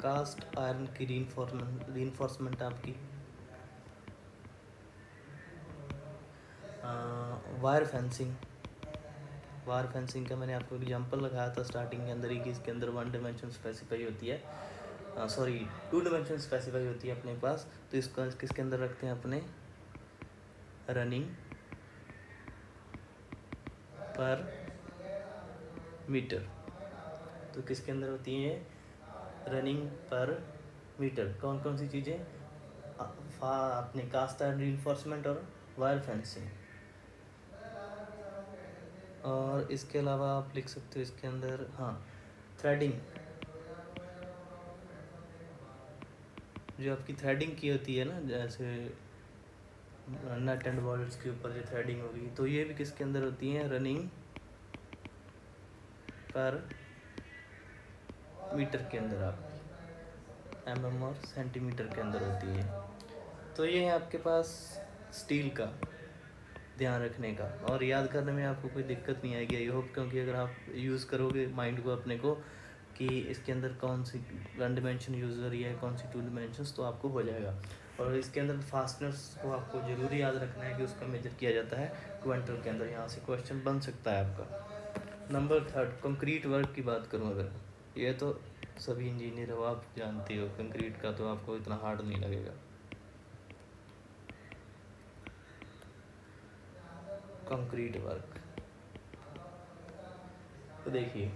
कास्ट आयरन की रीइंफोर्समेंट आपकी, वायर फेंसिंग। वायर फेंसिंग का मैंने आपको एग्जांपल लगाया था स्टार्टिंग के अंदर ही कि इसके अंदर वन डिमेंशन स्पेसिफाई होती है, सॉरी टू डिमेंशन स्पेसिफाई होती है अपने पास। तो इसको किसके अंदर रखते हैं अपने? रनिंग पर मीटर। तो किसके अंदर होती है? रनिंग पर मीटर। कौन कौन सी चीज़ें? अपने कास्ट आयरन रीइंफोर्समेंट और वायर फेंसिंग। और इसके अलावा आप लिख सकते हो इसके अंदर, हाँ, थ्रेडिंग। जो आपकी थ्रेडिंग की होती है ना, जैसे नट एंड बोल्ट्स के ऊपर जो थ्रेडिंग होगी, तो ये भी किसके अंदर होती है? रनिंग पर मीटर के अंदर, आपकी mm और सेंटीमीटर के अंदर होती है। तो ये है आपके पास स्टील का ध्यान रखने का, और याद करने में आपको कोई दिक्कत नहीं आएगी आई होप, क्योंकि अगर आप यूज़ करोगे माइंड को अपने को कि इसके अंदर कौन सी वन डिमेंशन यूज़ हो रही है, कौन सी टू डिमेंशंस, तो आपको हो जाएगा। और इसके अंदर फास्टनर्स को आपको ज़रूरी याद रखना है कि उसका मेजर किया जाता है क्वांटल के अंदर। यहाँ से क्वेश्चन बन सकता है आपका। नंबर 3, कंक्रीट वर्क की बात करूँ अगर, ये तो सभी इंजीनियर हो, आप जानते हो कंक्रीट का, तो आपको इतना हार्ड नहीं लगेगा। कंक्रीट वर्क तो देखिए,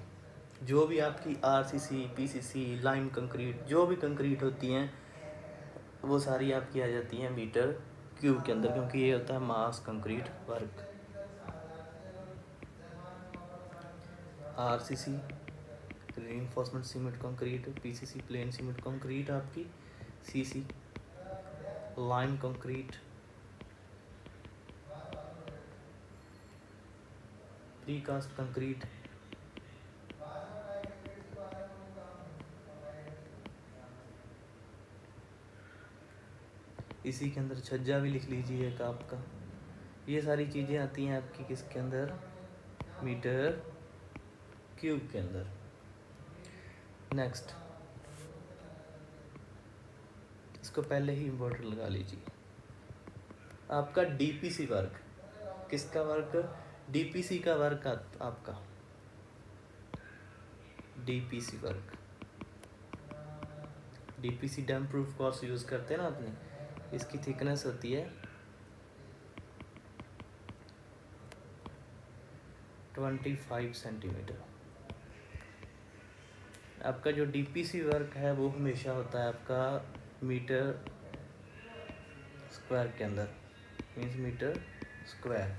जो भी आपकी आरसीसी, पीसीसी, लाइम कंक्रीट, जो भी कंक्रीट होती हैं वो सारी आपकी आ जाती हैं मीटर क्यूब के अंदर, क्योंकि ये होता है mass concrete work. RCC reinforcement cement concrete, PCC plain cement concrete आपकी, CC lime concrete, precast concrete, इसी के अंदर छज्जा भी लिख लीजिए एक आपका। ये सारी चीज़ें आती हैं आपकी किसके अंदर? मीटर क्यूब के अंदर। नेक्स्ट, इसको पहले ही इम्पोर्टेंट लगा लीजिए, आपका डीपीसी वर्क। किसका वर्क? डीपीसी का वर्क आपका DPC work. DPC dam proof course use करते हैं ना अपने, इसकी थिकनेस होती है 25 सेंटीमीटर। आपका जो डीपीसी वर्क है वो हमेशा होता है आपका मीटर स्क्वायर के अंदर, मीन्स मीटर स्क्वायर।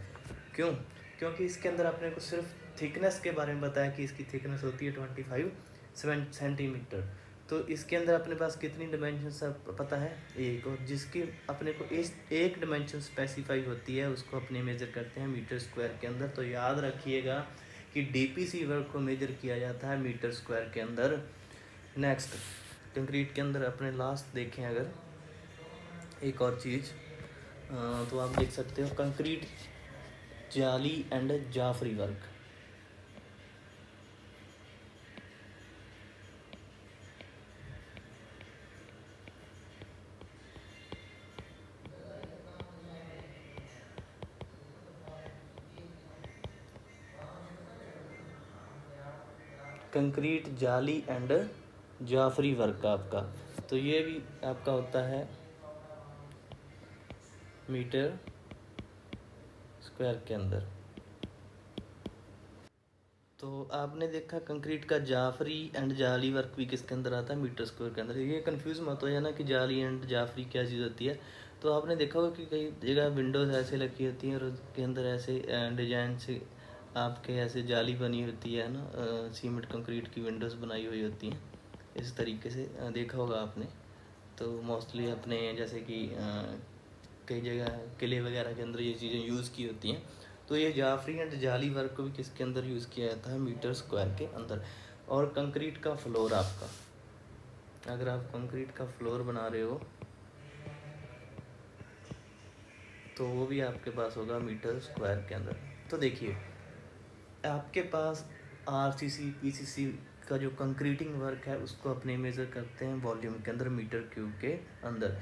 क्यों? क्योंकि इसके अंदर आपने को सिर्फ थिकनेस के बारे में बताया कि इसकी थिकनेस होती है 25 सेंटीमीटर। तो इसके अंदर अपने पास कितनी डिमेंशन पता है? एक। और जिसकी अपने को इस एक डिमेंशन स्पेसिफाई होती है उसको अपने मेजर करते हैं मीटर स्क्वायर के अंदर। तो याद रखिएगा कि डीपीसी वर्क को मेजर किया जाता है मीटर स्क्वायर के अंदर। नेक्स्ट, कंक्रीट के अंदर अपने लास्ट देखें अगर एक और चीज़, तो आप देख सकते हो कंक्रीट जाली एंड जाफरी वर्क। कंक्रीट जाली एंड जाफरी वर्क आपका, तो ये भी आपका होता है मीटर स्क्वायर के अंदर। तो आपने देखा कंक्रीट का जाफरी एंड जाली वर्क भी किसके अंदर आता है? मीटर स्क्वायर के अंदर। ये कंफ्यूज मत हो जाना कि जाली एंड जाफरी क्या चीज़ होती है। तो आपने देखा होगा कि कई जगह विंडोज़ ऐसे लगी होती हैं और उसके अंदर ऐसे डिजाइन से आपके ऐसे जाली बनी होती है ना, सीमेंट कंक्रीट की विंडोज़ बनाई हुई होती हैं इस तरीके से, देखा होगा आपने। तो मोस्टली अपने जैसे कि कई जगह किले वगैरह के अंदर ये चीज़ें यूज़ की होती हैं। तो ये जाफरी एंड जाली वर्क को भी किसके अंदर यूज़ किया जाता है, मीटर स्क्वायर के अंदर। और कंक्रीट का फ्लोर आपका, अगर आप कंक्रीट का फ्लोर बना रहे हो तो वो भी आपके पास होगा मीटर स्क्वायर के अंदर। तो देखिए आपके पास आरसीसी पीसीसी का जो कंक्रीटिंग वर्क है उसको अपने मेज़र करते हैं वॉल्यूम के अंदर, मीटर क्यूब के अंदर।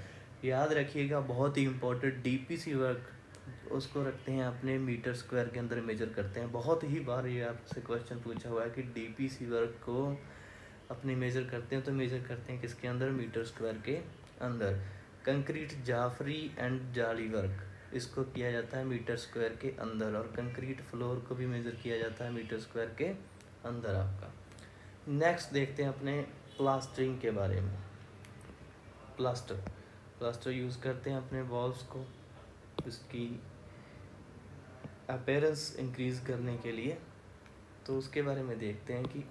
याद रखिएगा बहुत ही इम्पोर्टेंट, डीपीसी वर्क उसको रखते हैं अपने मीटर स्क्वायर के अंदर मेजर करते हैं। बहुत ही बार ये आपसे क्वेश्चन पूछा हुआ है कि डीपीसी वर्क को अपने मेज़र करते हैं, तो मेज़र करते हैं किसके अंदर, मीटर स्क्वायर के अंदर। कंक्रीट जाफरी एंड जाली वर्क इसको किया जाता है मीटर स्क्वायर के अंदर, और कंक्रीट फ्लोर को भी मेज़र किया जाता है मीटर स्क्वायर के अंदर आपका। नेक्स्ट देखते हैं अपने प्लास्टरिंग के बारे में। प्लास्टर यूज़ करते हैं अपने वॉल्स को उसकी अपीयरेंस इंक्रीज़ करने के लिए। तो उसके बारे में देखते हैं कि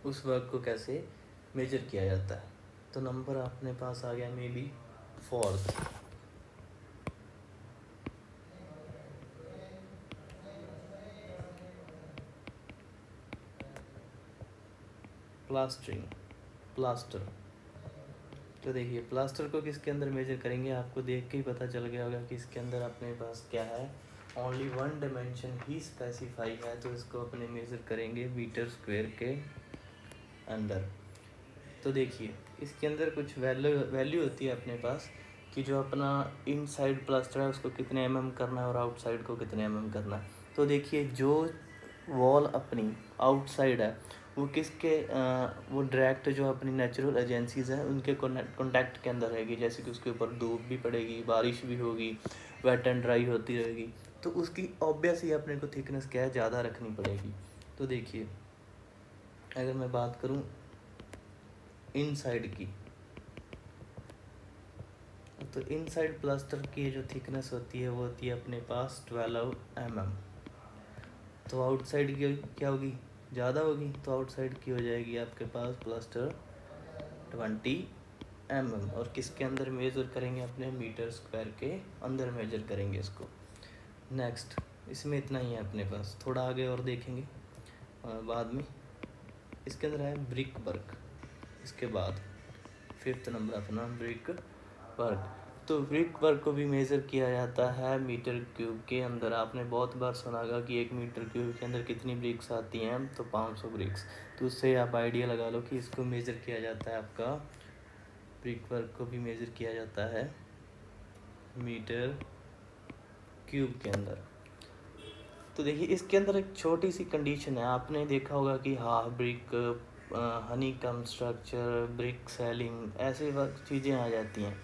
उस वर्क को कैसे मेजर किया जाता है। तो नंबर अपने पास आ गया मे बी 4th। प्लास्टर। तो देखिए प्लास्टर को किसके अंदर मेजर करेंगे, आपको देख के ही पता चल गया होगा कि इसके अंदर अपने पास क्या है, ओनली वन डायमेंशन ही स्पेसिफाई है। तो इसको अपने मेजर करेंगे मीटर स्क्वायर के अंदर। तो देखिए इसके अंदर कुछ वैल्यू होती है अपने पास कि जो अपना इनसाइड प्लास्टर है उसको कितने करना है और आउटसाइड को कितने करना है। तो देखिए जो वॉल अपनी आउटसाइड है वो किसके वो डायरेक्ट जो अपनी नेचुरल एजेंसीज़ हैं उनके कॉन्टैक्ट के अंदर रहेगी। जैसे कि उसके ऊपर धूप भी पड़ेगी, बारिश भी होगी, वेट एंड ड्राई होती रहेगी, तो उसकी ऑब्वियस ही अपने को थिकनेस क्या है, ज़्यादा रखनी पड़ेगी। तो देखिए अगर मैं बात करूँ इनसाइड की, तो इनसाइड प्लास्टर की जो थिकनेस होती है वो होती है अपने पास 12 तो आउटसाइड की क्या होगी, ज़्यादा होगी, तो आउटसाइड की हो जाएगी आपके पास प्लास्टर 20 और किसके अंदर मेजर करेंगे, अपने मीटर स्क्वायर के अंदर मेजर करेंगे इसको। नेक्स्ट इसमें इतना ही है अपने पास, थोड़ा आगे और देखेंगे बाद में। इसके अंदर है ब्रिक वर्क। इसके बाद 5th नंबर अपना ब्रिक वर्क। तो ब्रिक वर्क को भी मेज़र किया जाता है मीटर क्यूब के अंदर। आपने बहुत बार सुना होगा कि 1 मीटर क्यूब के अंदर कितनी ब्रिक्स आती हैं, तो 500 ब्रिक्स। तो उससे आप आइडिया लगा लो कि इसको मेज़र किया जाता है, आपका ब्रिक वर्क को भी मेज़र किया जाता है मीटर क्यूब के अंदर। तो देखिए इसके अंदर एक छोटी सी कंडीशन है, आपने देखा होगा कि हाफ ब्रिक, हनी कम स्ट्रक्चर, ब्रिक सेलिंग, ऐसे चीज़ें आ जाती हैं,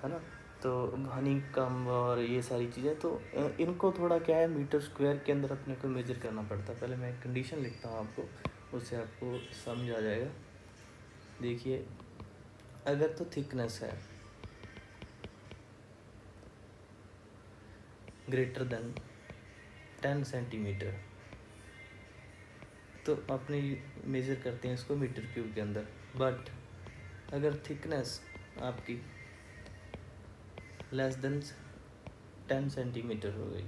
है ना। तो हनी कम और ये सारी चीज़ें, तो इनको थोड़ा क्या है मीटर स्क्वायर के अंदर अपने को मेजर करना पड़ता है। पहले मैं एक कंडीशन लिखता हूँ आपको, उससे आपको समझ आ जाएगा। देखिए अगर तो थिकनेस है ग्रेटर देन 10 सेंटीमीटर तो अपने मेज़र करते हैं इसको मीटर क्यूब के अंदर। बट अगर थिकनेस आपकी लेस देन 10 सेंटीमीटर हो गई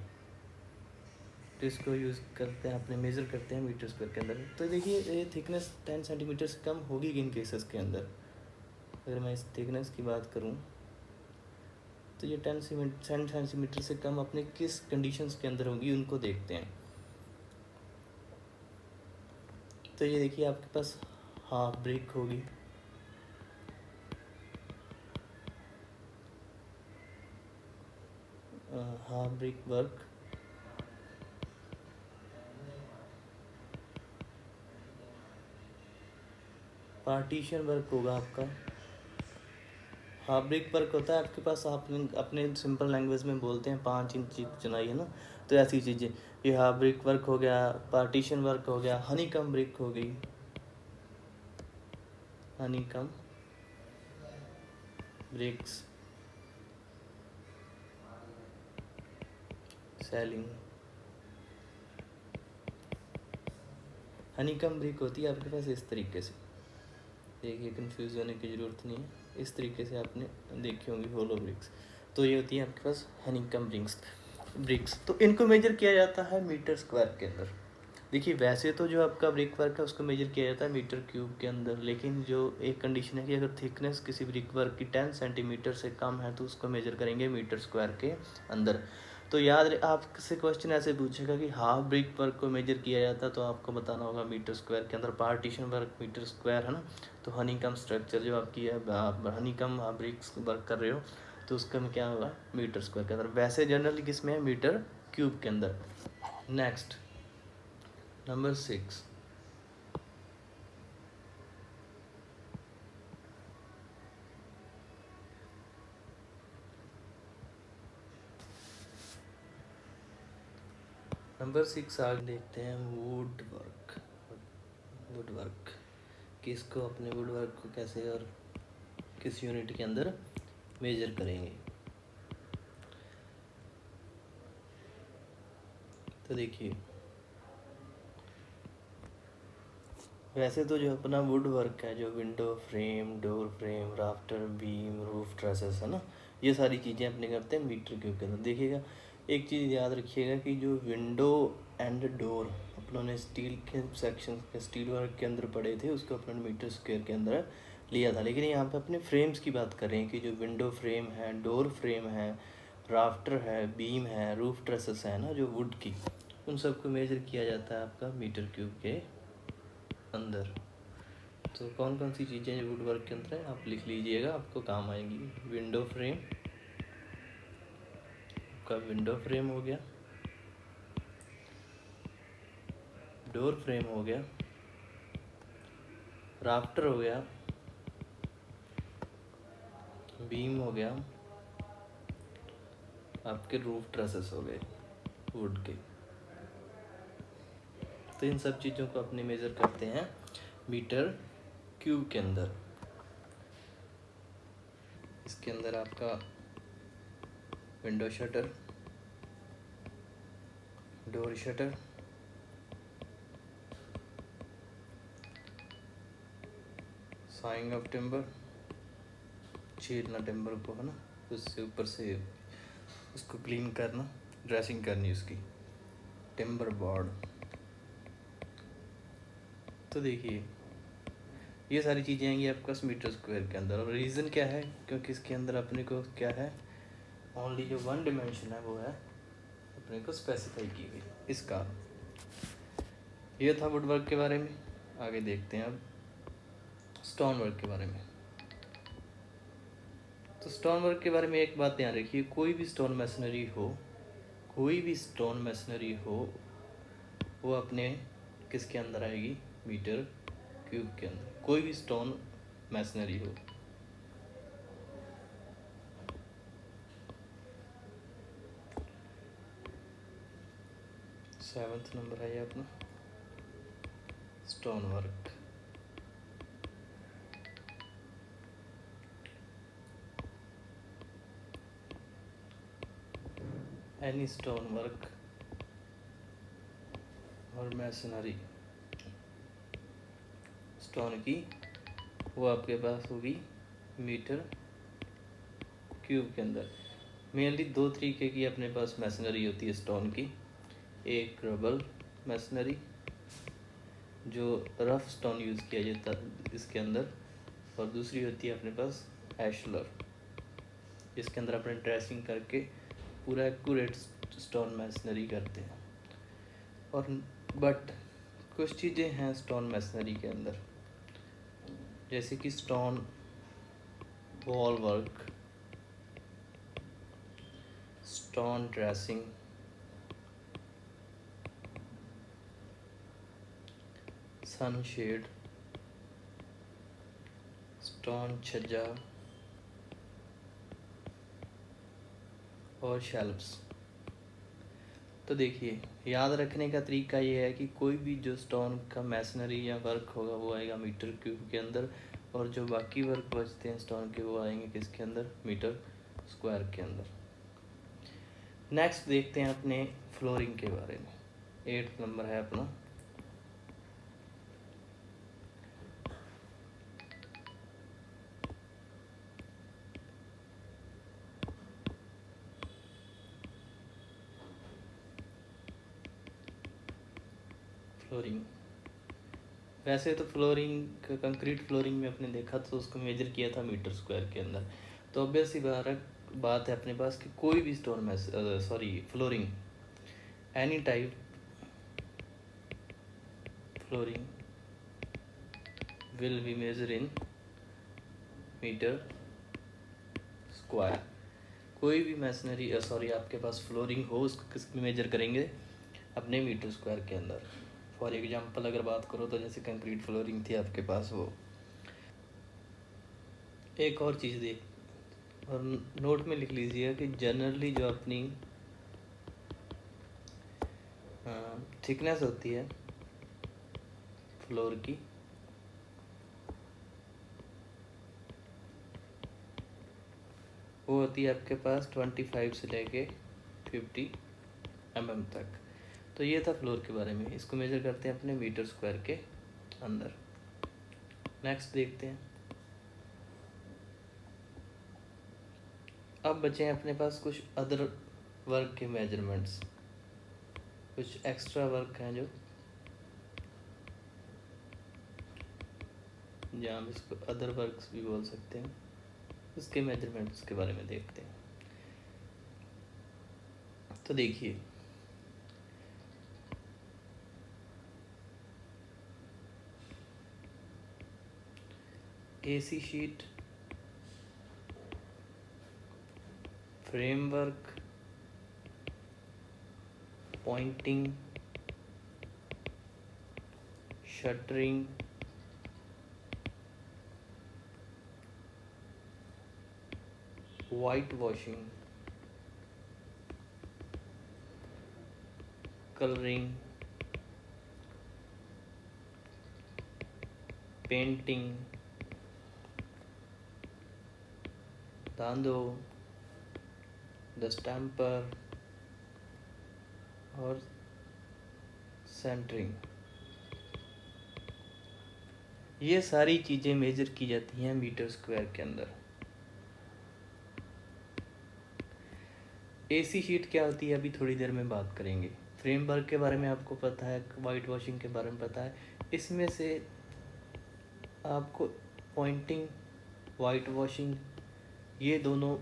तो इसको यूज़ करते हैं, अपने मेज़र करते हैं मीटर स्क्वायर के अंदर। तो देखिए ये थिकनेस 10 सेंटीमीटर से कम होगी किन केसेस के अंदर। अगर मैं इस थिकनेस की बात करूं तो ये 10 सेंटीमीटर से कम अपने किस कंडीशंस के अंदर होगी उनको देखते हैं। तो ये देखिए आपके पास हाफ ब्रिक होगी, half brick work, partition work होगा आपका। हाफ ब्रिक वर्क होता है आपके पास, आप अपने सिंपल लैंग्वेज में बोलते हैं 5 इंच की चुनाई, है ना। तो ऐसी चीज़ें, ये हाफ ब्रिक वर्क हो गया, पार्टीशन वर्क हो गया, हनी कम ब्रिक हो गई, हनी कम ब्रिक्स, सेलिंग। हनीकम ब्रिक होती है आपके पास इस तरीके से, देखिए कंफ्यूज होने की ज़रूरत नहीं है, इस तरीके से आपने देखी होंगी होलो ब्रिक्स। तो ये होती है आपके पास हनीकम ब्रिक्स। तो इनको मेजर किया जाता है मीटर स्क्वायर के अंदर। देखिए वैसे तो जो आपका ब्रिक वर्क है उसको मेजर किया जाता है मीटर क्यूब के अंदर, लेकिन जो एक कंडीशन है कि अगर थिकनेस किसी ब्रिक वर्क की 10 सेंटीमीटर से कम है तो उसको मेजर करेंगे मीटर स्क्वायर के अंदर। तो याद आपसे क्वेश्चन ऐसे पूछेगा कि हाफ ब्रिक वर्क को मेजर किया जाता है तो आपको बताना होगा मीटर स्क्वायर के अंदर, पार्टीशन वर्क मीटर स्क्वायर है ना। तो हनीकम स्ट्रक्चर जो आपकी है, हनीकम आप ब्रिक्स वर्क कर रहे हो तो उसका में क्या होगा मीटर स्क्वायर के अंदर। वैसे जनरली किस में है मीटर क्यूब के अंदर। नेक्स्ट नंबर 6, नंबर 6 आगे देखते हैं वुड वर्क कि इसको अपने वुड वर्क को कैसे और किस यूनिट के अंदर मेजर करेंगे। तो देखिए वैसे तो जो अपना वुड वर्क है, जो window frame, door frame, rafter, beam, roof traces है ना, ये सारी चीज़ें अपने करते हैं मीटर क्यूब के अंदर। देखिएगा एक चीज़ याद रखिएगा कि जो विंडो एंड डोर अपनों ने स्टील के सेक्शन के स्टील वर्क के अंदर पड़े थे उसको अपने मीटर स्क्वायर के अंदर लिया था, लेकिन यहाँ पे अपने फ्रेम्स की बात कर रहे हैं कि जो विंडो फ्रेम है, डोर फ्रेम है, राफ्टर है, बीम है, रूफ ट्रेसेस है ना जो वुड की, उन सबको मेजर किया जाता है आपका मीटर क्यूब के अंदर। तो कौन कौन सी चीज़ें जो वुड वर्क के अंदर है आप लिख लीजिएगा, आपको काम आएंगी। विंडो फ्रेम का विंडो फ्रेम हो गया, डोर फ्रेम हो गया, राफ्टर हो गया, बीम हो गया, आपके रूफ ट्रसेस हो गए वुड के। तो इन सब चीज़ों को अपने मेज़र करते हैं मीटर क्यूब के अंदर। इसके अंदर आपका window shutter, door shutter, sawing of timber, चीरना टिम्बर को है ना, उससे ऊपर से उसको क्लीन करना, ड्रेसिंग करनी उसकी, टिम्बर बोर्ड। तो देखिए ये सारी चीज़ें आएंगी आपका मीटर स्क्वायर के अंदर। और रीज़न क्या है, क्योंकि इसके अंदर अपने को क्या है, ओनली जो वन डिमेंशन है वो है अपने को स्पेसिफाई की गई इसका। ये था वुड वर्क के बारे में। आगे देखते हैं अब स्टोन वर्क के बारे में। तो स्टोन वर्क के बारे में एक बात ध्यान रखिए, कोई भी स्टोन मैसनरी हो वो अपने किसके अंदर आएगी, मीटर क्यूब के अंदर, कोई भी स्टोन मैसनरी हो। सेवंथ नंबर है ये अपना stone work. Any stone work और मैसनरी स्टोन की वो आपके पास होगी मीटर क्यूब के अंदर। मेनली दो तरीके की अपने पास मैसनरी होती है स्टोन की, एक रबल मैसनरी जो रफ स्टोन यूज़ किया जाता है इसके अंदर, और दूसरी होती है अपने पास एशलर, जिसके अंदर अपने ड्रेसिंग करके पूरा एक्यूरेट स्टोन मैसनरी करते हैं। और बट कुछ चीज़ें हैं स्टोन मैसनरी के अंदर, जैसे कि stone wall work, stone dressing, sunshade, stone छज्जा और शेल्फ्स। तो देखिए याद रखने का तरीका ये है कि कोई भी जो स्टोन का मैसनरी या वर्क होगा वो आएगा मीटर क्यूब के अंदर, और जो बाकी वर्क बचते हैं स्टोन के वो आएंगे किसके अंदर, मीटर स्क्वायर के अंदर। नेक्स्ट देखते हैं अपने फ्लोरिंग के बारे में। 8 नंबर है अपना फ्लोरिंग। वैसे तो फ्लोरिंग, कंक्रीट फ्लोरिंग में अपने देखा तो उसको मेजर किया था मीटर स्क्वायर के अंदर। तो ऑब्वियस ही बात है अपने पास कि कोई भी स्टोन में flooring, any type flooring will be measure in metre square. कोई भी मैसनरी आपके पास फ्लोरिंग हो उसको किस में मेजर करेंगे, अपने मीटर स्क्वायर के अंदर। फॉर एग्जांपल अगर बात करो तो जैसे कंक्रीट फ्लोरिंग थी आपके पास, वो एक और चीज़ देख और नोट में लिख लीजिएगा कि जनरली जो अपनी थिकनेस होती है फ्लोर की, वो होती है आपके पास 25 से लेके 50 mm तक। तो ये था फ्लोर के बारे में। इसको मेजर करते हैं अपने मीटर स्क्वायर के अंदर। नेक्स्ट देखते हैं। अब बचे हैं अपने पास कुछ अदर वर्क के मेजरमेंट्स, कुछ एक्स्ट्रा वर्क हैं जो हम इसको अदर वर्क्स भी बोल सकते हैं, उसके मेजरमेंट्स के बारे में देखते हैं। तो देखिए AC sheet, framework, pointing, shuttering, white washing, colouring, painting, दांदो, द स्टैम्पर और सेंटरिंग, ये सारी चीज़ें मेजर की जाती हैं मीटर स्क्वायर के अंदर। एसी शीट क्या होती है अभी थोड़ी देर में बात करेंगे। फ्रेमवर्क के बारे में आपको पता है, वाइट वॉशिंग के बारे में पता है। इसमें से आपको पॉइंटिंग, वाइट वॉशिंग, ये दोनों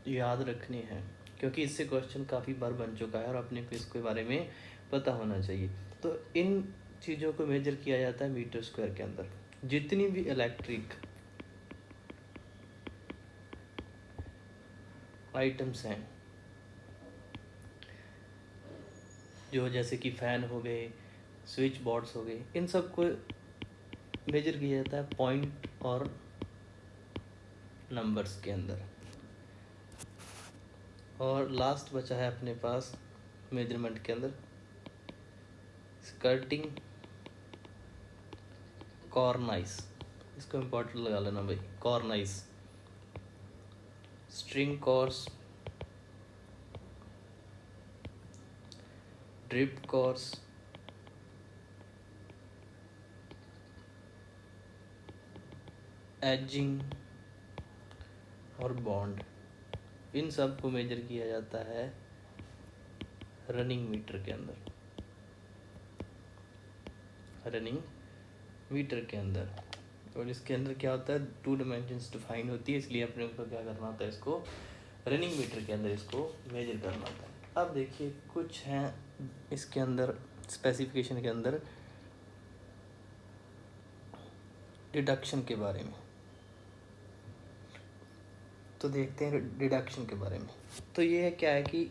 याद रखने हैं क्योंकि इससे क्वेश्चन काफ़ी बार बन चुका है और अपने को इसके बारे में पता होना चाहिए। तो इन चीज़ों को मेजर किया जाता है मीटर स्क्वायर के अंदर। जितनी भी इलेक्ट्रिक आइटम्स हैं, जो जैसे कि फ़ैन हो गए, स्विच बोर्ड्स हो गए, इन सब को मेजर किया जाता है पॉइंट और नंबर्स के अंदर। और लास्ट बचा है अपने पास मेजरमेंट के अंदर स्कर्टिंग, कॉर्नाइस, इसको इम्पोर्टेंट लगा लेना भाई, cornice, string course, drip course, ageing और बॉन्ड। इन सब को मेजर किया जाता है रनिंग मीटर के अंदर, रनिंग मीटर के अंदर। और इसके अंदर क्या होता है, 2 डायमेंशंस डिफाइन होती है, इसलिए अपने को क्या करना होता है, इसको रनिंग मीटर के अंदर इसको मेजर करना होता है। अब देखिए कुछ हैं इसके अंदर स्पेसिफिकेशन के अंदर डिडक्शन के बारे में। तो देखते हैं डिडक्शन के बारे में। तो ये है क्या है कि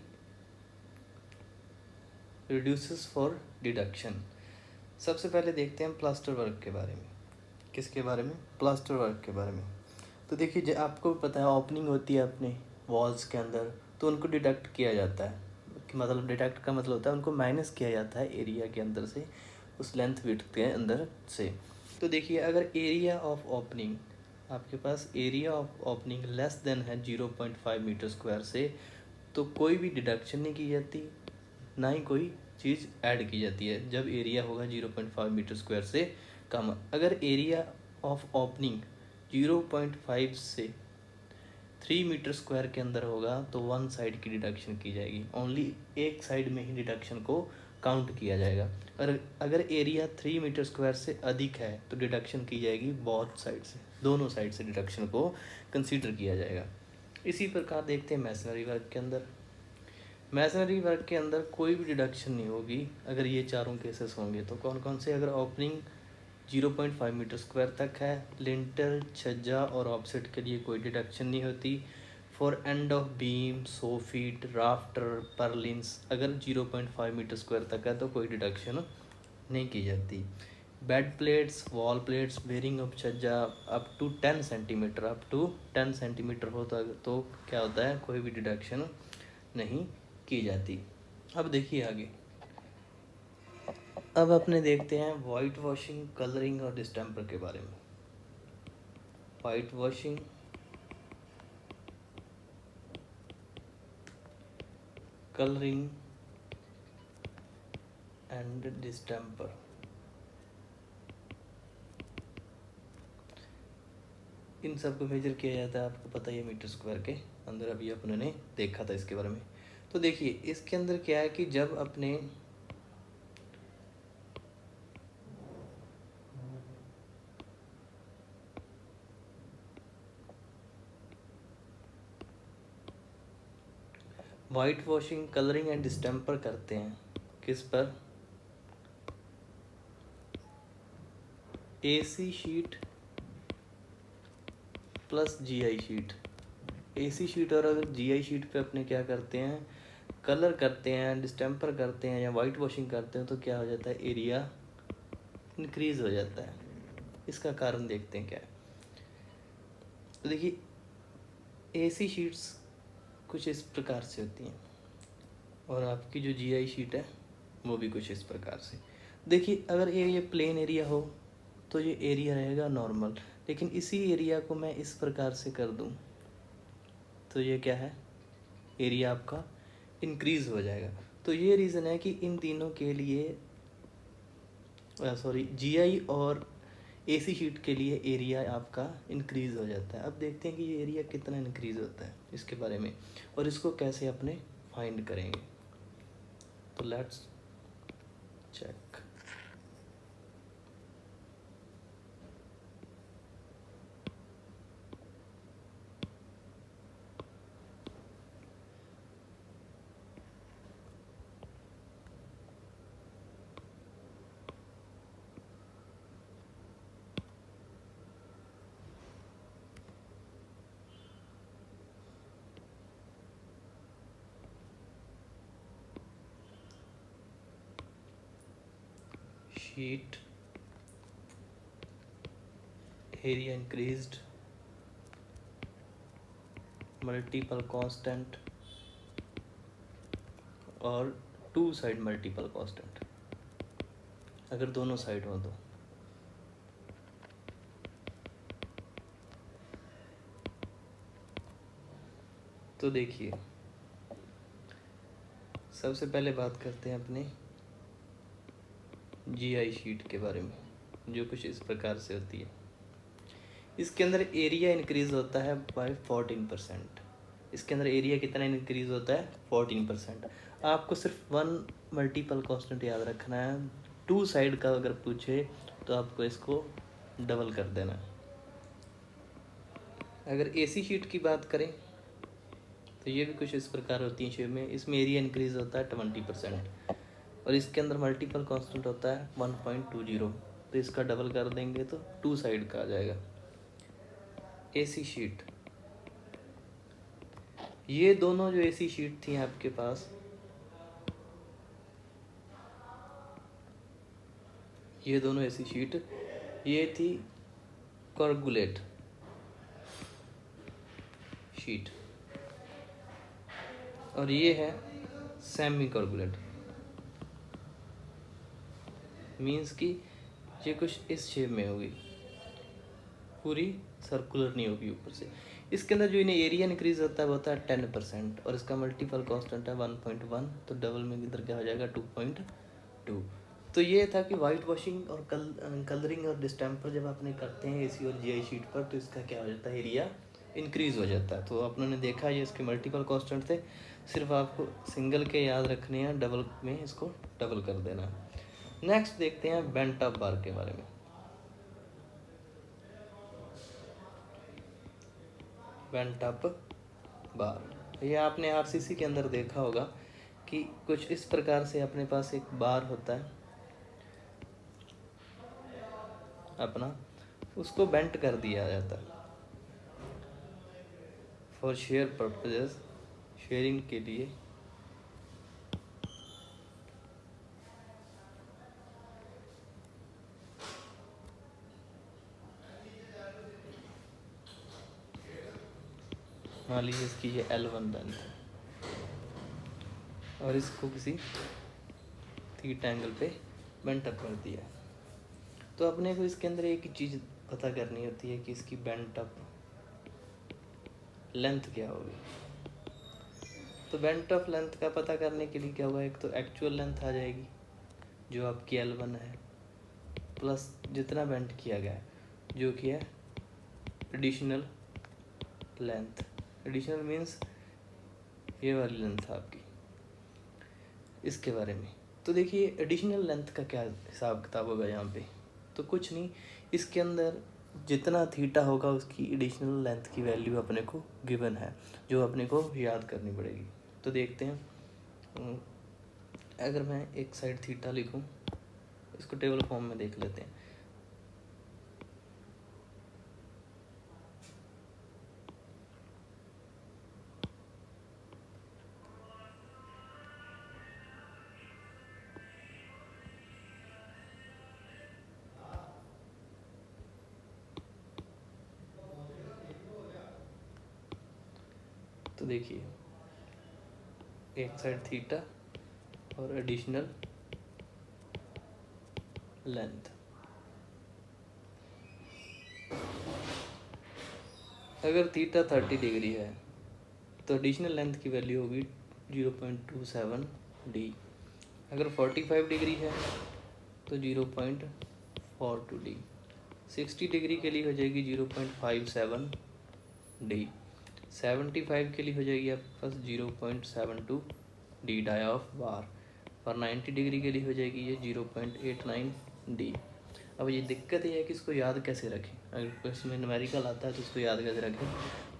रिड्यूसेस फॉर डिडक्शन। सबसे पहले देखते हैं प्लास्टर वर्क के बारे में। किसके बारे में, प्लास्टर वर्क के बारे में। तो देखिए आपको पता है ओपनिंग होती है अपने वॉल्स के अंदर, तो उनको डिडक्ट किया जाता है। मतलब डिडक्ट का मतलब होता है उनको माइनस किया जाता है एरिया के अंदर से, उस लेंथ विड्थ के अंदर से। तो देखिए अगर एरिया ऑफ ओपनिंग आपके पास area of opening less than है 0.5 मीटर स्क्वायर से, तो कोई भी डिडक्शन नहीं की जाती, ना ही कोई चीज़ ऐड की जाती है जब एरिया होगा 0.5 मीटर स्क्वायर से कम। अगर एरिया ऑफ ओपनिंग 0.5 से 3 मीटर स्क्वायर के अंदर होगा तो वन साइड की डिडक्शन की जाएगी, ओनली एक साइड में ही डिडक्शन को काउंट किया जाएगा। और अगर एरिया 3 मीटर स्क्वायर से अधिक है तो डिडक्शन की जाएगी बोथ साइड से, दोनों साइड से डिडक्शन को कंसीडर किया जाएगा। इसी प्रकार देखते हैं मैसनरी वर्क के अंदर। मैसनरी वर्क के अंदर कोई भी डिडक्शन नहीं होगी अगर ये चारों केसेस होंगे। तो कौन कौन से? अगर ओपनिंग 0.5 मीटर स्क्वायर तक है, लिंटर, छज्जा और ऑफसेट के लिए कोई डिडक्शन नहीं होती। For end of beam, soffit, rafter, purlins अगर 0.5 मीटर स्क्वायर तक है तो कोई डिडक्शन नहीं की जाती। Bed plates, wall plates, bearing of छज्जा up to 10 centimetre, up to 10 centimetre होता तो क्या होता है? कोई भी डिडक्शन नहीं की जाती। अब देखिए आगे, अब अपने देखते हैं वाइट वॉशिंग, कलरिंग और डिस्टेम्पर के बारे में। White washing, colouring and distemper. इन सब को मेजर किया जाता है, आपको पता ही है, मीटर स्क्वायर के अंदर। अभी अपने देखा था इसके बारे में। तो देखिए इसके अंदर क्या है कि जब अपने white washing, colouring and distemper करते हैं किस पर? AC sheet plus GI sheet. AC sheet और अगर जीआई शीट पे अपने क्या करते हैं? कलर करते हैं, डिस्टेम्पर करते हैं या वाइट वॉशिंग करते हैं तो क्या हो जाता है? एरिया इंक्रीज हो जाता है। इसका कारण देखते हैं क्या है। तो देखिए एसी शीट्स कुछ इस प्रकार से होती हैं और आपकी जो जीआई शीट है वो भी कुछ इस प्रकार से। देखिए अगर ये प्लेन एरिया हो तो ये एरिया रहेगा नॉर्मल, लेकिन इसी एरिया को मैं इस प्रकार से कर दूं तो ये क्या है? एरिया आपका इंक्रीज हो जाएगा। तो ये रीज़न है कि इन तीनों के लिए जीआई और एसी शीट के लिए एरिया आपका इंक्रीज हो जाता है। अब देखते हैं कि ये एरिया कितना इंक्रीज होता है इसके बारे में और इसको कैसे अपने फाइंड करेंगे। तो let's check. Sheet area increased, multiple constant और टू साइड मल्टीपल कांस्टेंट अगर दोनों साइड हो तो देखिए सबसे पहले बात करते हैं अपने जीआई शीट के बारे में, जो कुछ इस प्रकार से होती है। इसके अंदर एरिया इंक्रीज होता है बाय 14%। इसके अंदर एरिया कितना इंक्रीज होता है? 14%। आपको सिर्फ वन मल्टीपल कांस्टेंट याद रखना है, टू साइड का अगर पूछे तो आपको इसको डबल कर देना है। अगर एसी शीट की बात करें तो ये भी कुछ इस प्रकार होती है शेप में। इसमें एरिया इंक्रीज होता है 20% और इसके अंदर मल्टीपल कांस्टेंट होता है 1.20, तो इसका डबल कर देंगे तो टू साइड का आ जाएगा। एसी शीट, ये दोनों जो एसी शीट थी आपके पास, ये दोनों एसी शीट, ये थी कोगुलेट शीट और ये है सेमी कोगुलेट। मीन्स कि ये कुछ इस शेप में होगी। पूरी सर्कुलर नहीं होगी ऊपर से। इसके अंदर जो इन्हें एरिया इंक्रीज होता है वो होता है 10%, और इसका मल्टीपल कांस्टेंट है 1.1, तो डबल में इधर क्या हो जाएगा 2.2। तो ये था कि वाइट वॉशिंग और कलरिंग और डिस्टेम्पर जब आपने करते हैं एसी और जीआई शीट पर, तो इसका क्या हो जाता है, एरिया इंक्रीज हो जाता है। तो आपने देखा ये इसके मल्टीपल कांस्टेंट थे, सिर्फ आपको सिंगल के याद रखने हैं, डबल में इसको डबल कर देना है। नेक्स्ट देखते हैं बेंट अप बार के बारे में। बेंट अप बार, ये आपने आरसीसी के अंदर देखा होगा कि कुछ इस प्रकार से अपने पास एक बार होता है अपना, उसको बेंट कर दिया जाता है फॉर शेयर पर्पजेस, शेयरिंग के लिए। मान लीजिए इसकी ये L1 लेंथ है और इसको किसी थीटा एंगल पे बेंट अप कर दिया। तो अपने को इसके अंदर एक ही चीज़ पता करनी होती है कि इसकी बेंट अप लेंथ क्या होगी। तो बेंट अप लेंथ का पता करने के लिए क्या होगा, एक तो एक्चुअल लेंथ आ जाएगी जो आपकी L1 है, प्लस जितना बेंट किया गया है जो कि है एडिशनल लेंथ। एडिशनल मीन्स ये वाली लेंथ आपकी, इसके बारे में। तो देखिए एडिशनल लेंथ का क्या हिसाब किताब होगा यहाँ पे, तो कुछ नहीं, इसके अंदर जितना थीटा होगा उसकी एडिशनल लेंथ की वैल्यू अपने को गिवन है, जो अपने को याद करनी पड़ेगी। तो देखते हैं, अगर मैं एक साइड थीटा लिखूं, इसको टेबल फॉर्म में देख लेते हैं। तो देखिए एक साइड थीटा और एडिशनल लेंथ, अगर थीटा 30 डिग्री है तो एडिशनल लेंथ की वैल्यू होगी 0.27 डी। अगर 45 डिग्री है तो 0.42 डी। 60 डिग्री के लिए हो जाएगी 0.57 डी। 75 के लिए हो जाएगी आपके पास 0.72 डी डाया ऑफ बार, और 90 डिग्री के लिए हो जाएगी ये 0.89 डी। अब ये दिक्कत ये है कि इसको याद कैसे रखें, अगर इसमें न्यूमेरिकल आता है तो इसको याद कैसे रखें।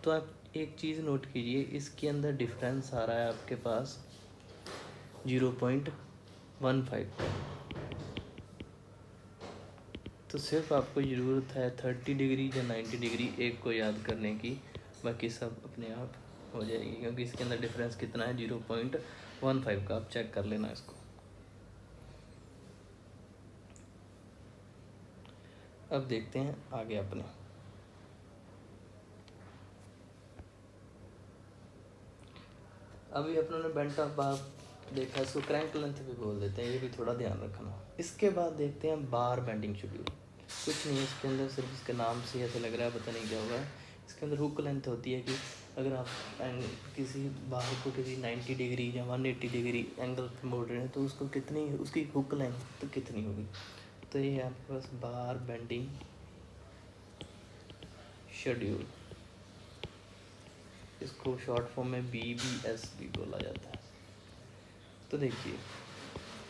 तो आप एक चीज़ नोट कीजिए, इसके अंदर डिफरेंस आ रहा है आपके पास 0.15, तो सिर्फ आपको ज़रूरत है 30 डिग्री या 90 डिग्री एक को याद करने की, बाकी सब अपने आप हो जाएगी, क्योंकि इसके अंदर डिफरेंस कितना है 0.15 का, आप चेक कर लेना इसको। अब देखते हैं आगे अपने, अभी अपनों ने बेंट ऑफ बार देखा, इसको क्रैंक लेंथ भी बोल देते हैं, ये भी थोड़ा ध्यान रखना। इसके बाद देखते हैं बार बेंडिंग शेड्यूल। कुछ नहीं, इसके अंदर सिर्फ इसके नाम से ऐसे लग रहा है, पता नहीं क्या होगा। इसके अंदर हुक लेंथ होती है कि अगर आप किसी बार को किसी 90 डिग्री या 180 डिग्री एंगल पे मोड़ रहे हैं तो उसको कितनी, उसकी हुक लेंथ तो कितनी होगी। तो ये आपके पास बार बेंडिंग शेड्यूल, इसको शॉर्ट फॉर्म में BBS भी बोला जाता है। तो देखिए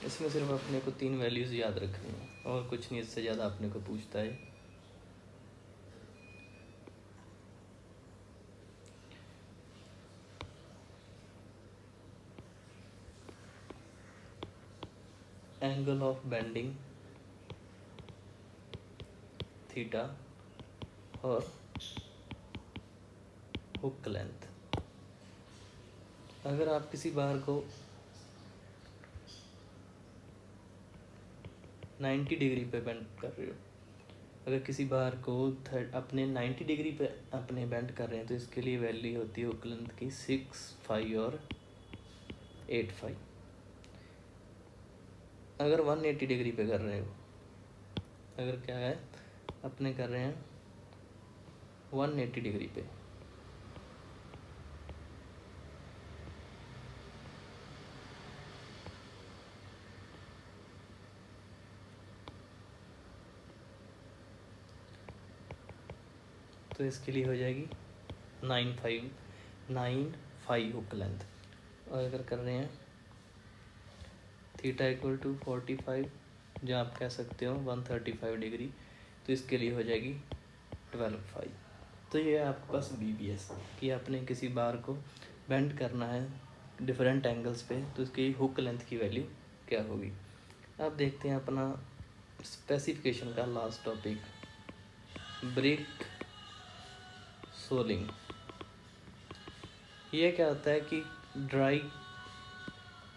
इसमें सिर्फ अपने को 3 वैल्यूज़ याद रखनी है और कुछ नहीं, इससे ज़्यादा अपने को पूछता है। एंगल ऑफ बेंडिंग थीटा और हुक लेंथ। अगर आप किसी बार को 90 डिग्री पे बेंड कर रहे हो, अगर किसी बार को अपने 90 डिग्री पे अपने बेंड कर रहे हैं तो इसके लिए वैल्यू होती है हुक लेंथ की 6, 5 और 8, 5। अगर 180 डिग्री पे कर रहे हो, अगर क्या है अपने कर रहे हैं 180 डिग्री पे। तो इसके लिए हो जाएगी 9.5 हुक लेंथ। और अगर कर रहे हैं थीटा इक्वल टू 45, जो आप कह सकते हो 135 डिग्री, तो इसके लिए हो जाएगी 12.5। तो ये है आपके पास BBS कि आपने किसी बार को बेंड करना है डिफरेंट एंगल्स पे, तो इसकी हुक लेंथ की वैल्यू क्या होगी। अब देखते हैं अपना स्पेसिफिकेशन का लास्ट टॉपिक, ब्रिक सोलिंग। ये क्या होता है कि ड्राई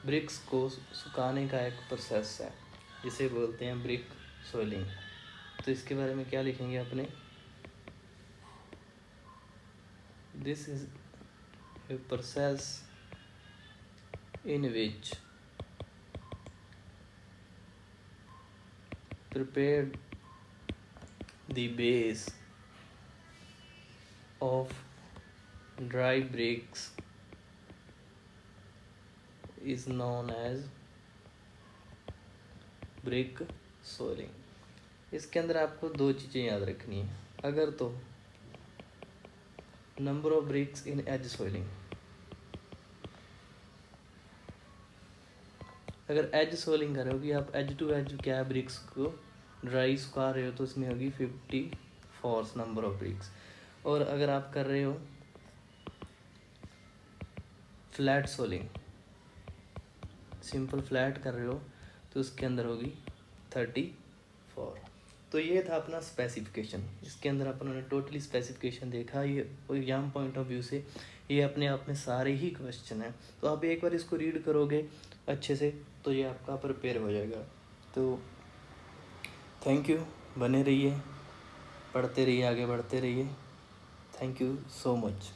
ब्रिक्स को सुखाने का एक प्रोसेस है, जिसे बोलते हैं ब्रिक सोलिंग। तो इसके बारे में क्या लिखेंगे अपने, this is a process in which prepared the base of dry bricks is known as brick soiling। इसके अंदर आपको दो चीज़ें याद रखनी है। अगर तो number of bricks in edge soiling, अगर एज सोइलिंग कर रहे हो कि आप एज टू एज क्या है ब्रिक्स को ड्राई सुखा रहे हो, तो इसमें होगी 54 नंबर ऑफ ब्रिक्स। और अगर आप कर रहे हो फ्लैट सोलिंग, सिंपल फ्लैट कर रहे हो, तो उसके अंदर होगी 34। तो ये था अपना स्पेसिफिकेशन। इसके अंदर अपन ने टोटली स्पेसिफिकेशन देखा। ये एग्जाम पॉइंट ऑफ व्यू से ये अपने आप में सारे ही क्वेश्चन हैं। तो आप एक बार इसको रीड करोगे अच्छे से, तो ये आपका प्रिपेयर हो जाएगा। तो थैंक यू, बने रहिए, पढ़ते रहिए, आगे बढ़ते रहिए। Thank you so much.